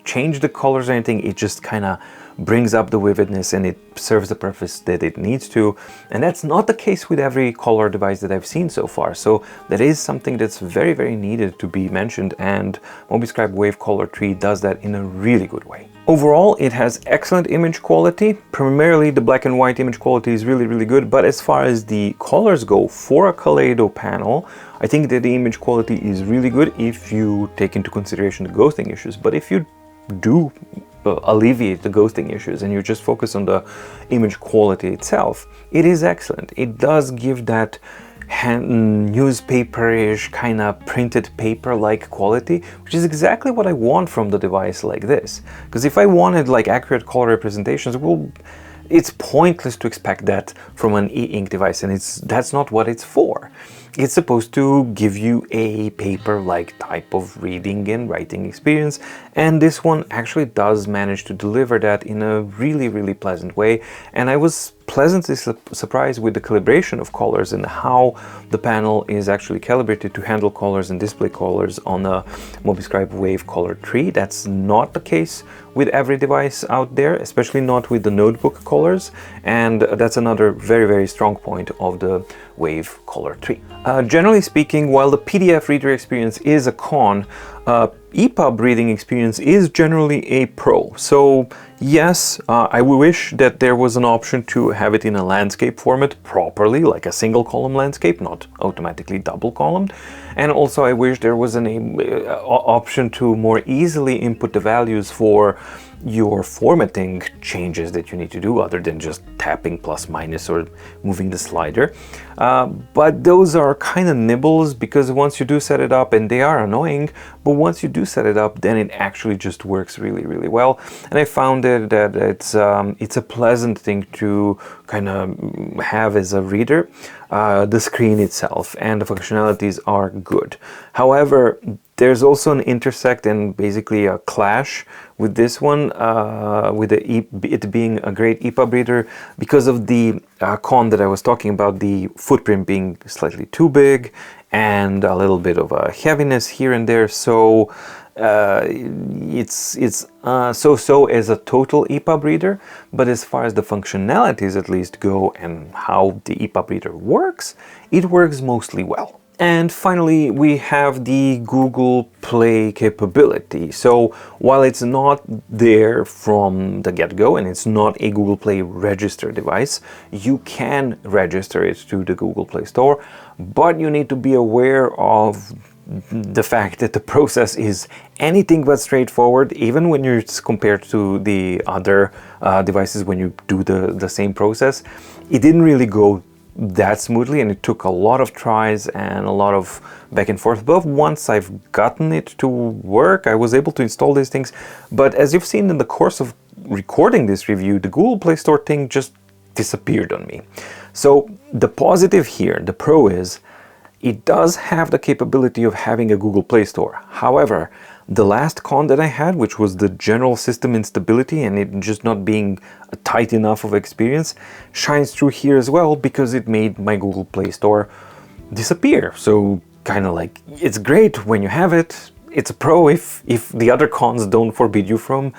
change the colors or anything, it just kind of brings up the vividness and it serves the purpose that it needs to. And that's not the case with every color device that I've seen so far. So that is something that's very needed to be mentioned, and Mobiscribe Wave Color 3 does that in a really good way. Overall, it has excellent image quality. Primarily the black and white image quality is really good, but as far as the colors go for a Kaleido panel, I think that the image quality is really good if you take into consideration the ghosting issues. But if you do alleviate the ghosting issues and you just focus on the image quality itself, it is excellent. It does give that newspaper-ish kind of printed paper-like quality, which is exactly what I want from the device like this. Because if I wanted like accurate color representations, well, it's pointless to expect that from an e-ink device, and that's not what it's for. it's supposed to give you a paper-like type of reading and writing experience, and this one actually does manage to deliver that in a really, really pleasant way. And I was pleasantly surprised with the calibration of colors and how the panel is actually calibrated to handle colors and display colors on a Mobiscribe Wave Color 3. That's not the case with every device out there, especially not with the notebook colors, and that's another very, very strong point of the Wave Color 3. Generally speaking, while the PDF reader experience is a con, EPUB reading experience is generally a pro. So yes, I wish that there was an option to have it in a landscape format properly, like a single column landscape, not automatically double columned. And also I wish there was an option to more easily input the values for your formatting changes that you need to do, other than just tapping plus minus or moving the slider. But those are kind of nibbles, because once you do set it up, and they are annoying, but once you do set it up, then it actually just works really, really well. And I found that it's a pleasant thing to kind of have as a reader. The screen itself and the functionalities are good. However, there's also an intersect and basically a clash with this one, with it being a great EPUB reader, because of the con that I was talking about, the footprint being slightly too big and a little bit of a heaviness here and there. So it's so-so as a total EPUB reader, but as far as the functionalities at least go and how the EPUB reader works, it works mostly well. And finally, we have the Google Play capability. So while it's not there from the get-go and it's not a Google Play register device, you can register it to the Google Play Store, but you need to be aware of the fact that the process is anything but straightforward, even when you're compared to the other devices. When you do the same process, it didn't really go that smoothly, and it took a lot of tries and a lot of back and forth. But once I've gotten it to work, I was able to install these things. But as you've seen in the course of recording this review, the Google Play Store thing just disappeared on me. So the positive here, the pro, is it does have the capability of having a Google Play Store. However, the last con that I had, which was the general system instability and it just not being a tight enough of experience, shines through here as well, because it made my Google Play Store disappear. So kind of like, it's great when you have it, it's a pro if the other cons don't forbid you from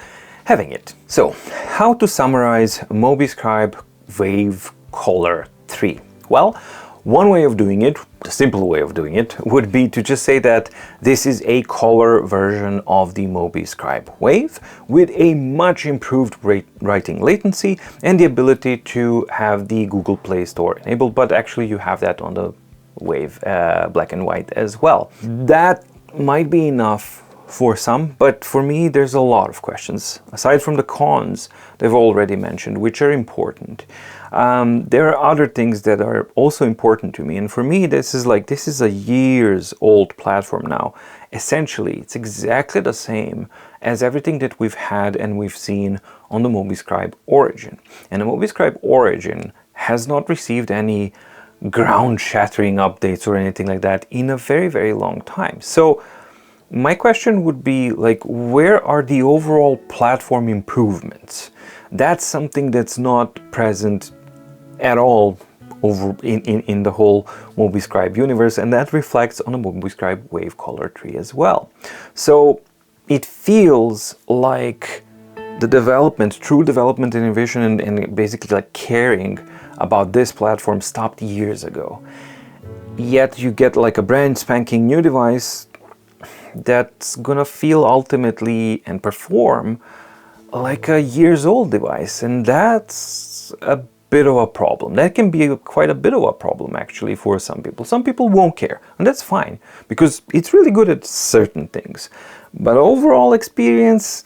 having it. So how to summarize Mobiscribe Wave Color 3? Well, one way of doing it, the simple way of doing it, would be to just say that this is a color version of the Mobiscribe Wave with a much improved writing latency and the ability to have the Google Play Store enabled, but actually you have that on the Wave black and white as well. That might be enough for some, but for me there's a lot of questions, aside from the cons they've already mentioned, which are important. There are other things that are also important to me, and for me this is a years old platform now. Essentially it's exactly the same as everything that we've had and we've seen on the Mobiscribe Origin, and the Mobiscribe Origin has not received any ground-shattering updates or anything like that in a very, very long time. So my question would be, like, where are the overall platform improvements? That's something that's not present at all over in the whole Mobiscribe universe, and that reflects on the Mobiscribe Wave Color 3 as well. So it feels like the development, true development, innovation, and basically like caring about this platform stopped years ago. Yet you get like a brand spanking new device that's gonna feel ultimately and perform like a years old device, and that's a bit of a problem. That can be quite a bit of a problem actually for some people. Some people won't care, and that's fine, because it's really good at certain things. But overall experience,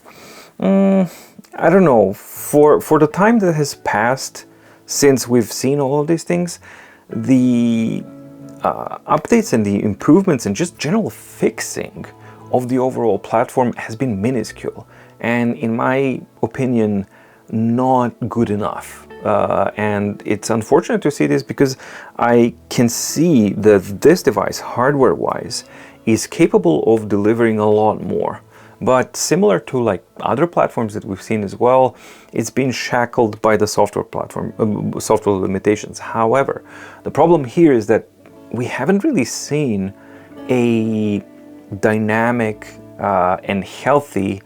I don't know, for the time that has passed since we've seen all of these things, the updates and the improvements and just general fixing of the overall platform has been minuscule. And in my opinion, not good enough. And it's unfortunate to see this because I can see that this device, hardware-wise, is capable of delivering a lot more. But similar to like other platforms that we've seen as well, it's been shackled by the software limitations. However, the problem here is that we haven't really seen a dynamic and healthy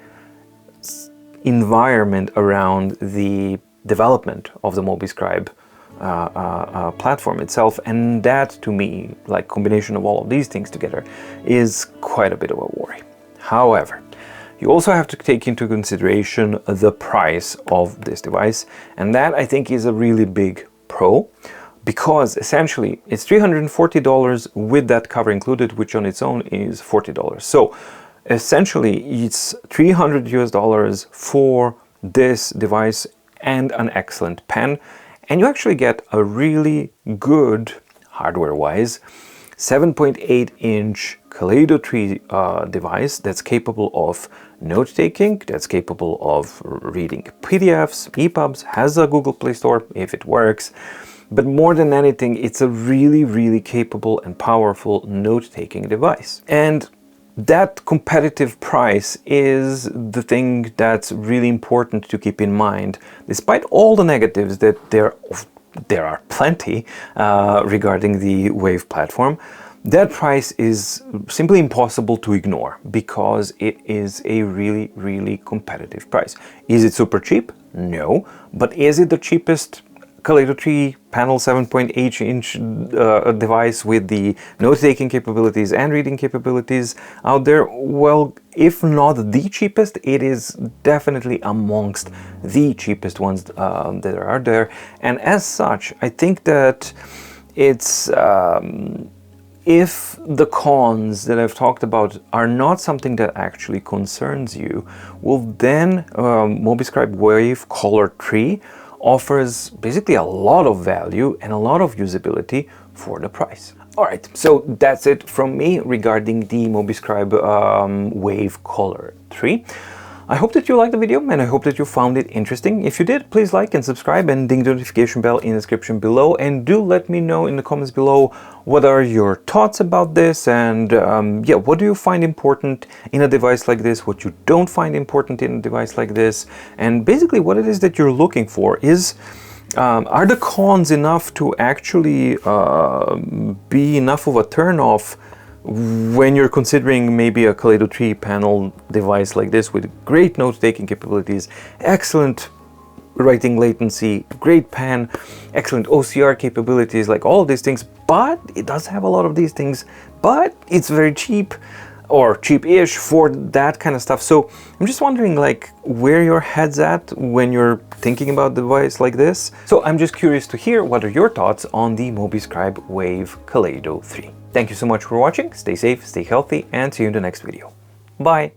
environment around the development of the Mobiscribe platform itself, and that to me, like combination of all of these things together, is quite a bit of a worry. However, you also have to take into consideration the price of this device, and that I think is a really big pro, because essentially it's $340 with that cover included, which on its own is $40. So essentially it's $300 for this device and an excellent pen, and you actually get a really good, hardware-wise, 7.8-inch Kaleido 3 device that's capable of note-taking, that's capable of reading PDFs, EPUBs, has a Google Play Store if it works, but more than anything, it's a really, really capable and powerful note-taking device. And that competitive price is the thing that's really important to keep in mind, despite all the negatives that there are plenty regarding the Wave platform. That price is simply impossible to ignore because it is a really, really competitive price. Is it super cheap? No. But is it the cheapest Kaleido 3 panel 7.8-inch device with the note-taking capabilities and reading capabilities out there? Well, if not the cheapest, it is definitely amongst the cheapest ones that are out there. And as such, I think that it's if the cons that I've talked about are not something that actually concerns you, well then Mobiscribe Wave Color 3 offers basically a lot of value and a lot of usability for the price. Alright, so that's it from me regarding the Mobiscribe Wave Color 3. I hope that you liked the video and I hope that you found it interesting. If you did, please like and subscribe and ding the notification bell in the description below, and do let me know in the comments below what are your thoughts about this, and yeah, what do you find important in a device like this, what you don't find important in a device like this, and basically what it is that you're looking for. Are the cons enough to actually be enough of a turn-off when you're considering maybe a Kaleido 3 panel device like this with great note-taking capabilities, excellent writing latency, great pen, excellent OCR capabilities, like all of these things, but it does have a lot of these things, but it's very cheap, or cheap-ish for that kind of stuff. So I'm just wondering like where your head's at when you're thinking about a device like this. So I'm just curious to hear what are your thoughts on the Mobiscribe Wave Kaleido 3. Thank you so much for watching, stay safe, stay healthy, and see you in the next video. Bye!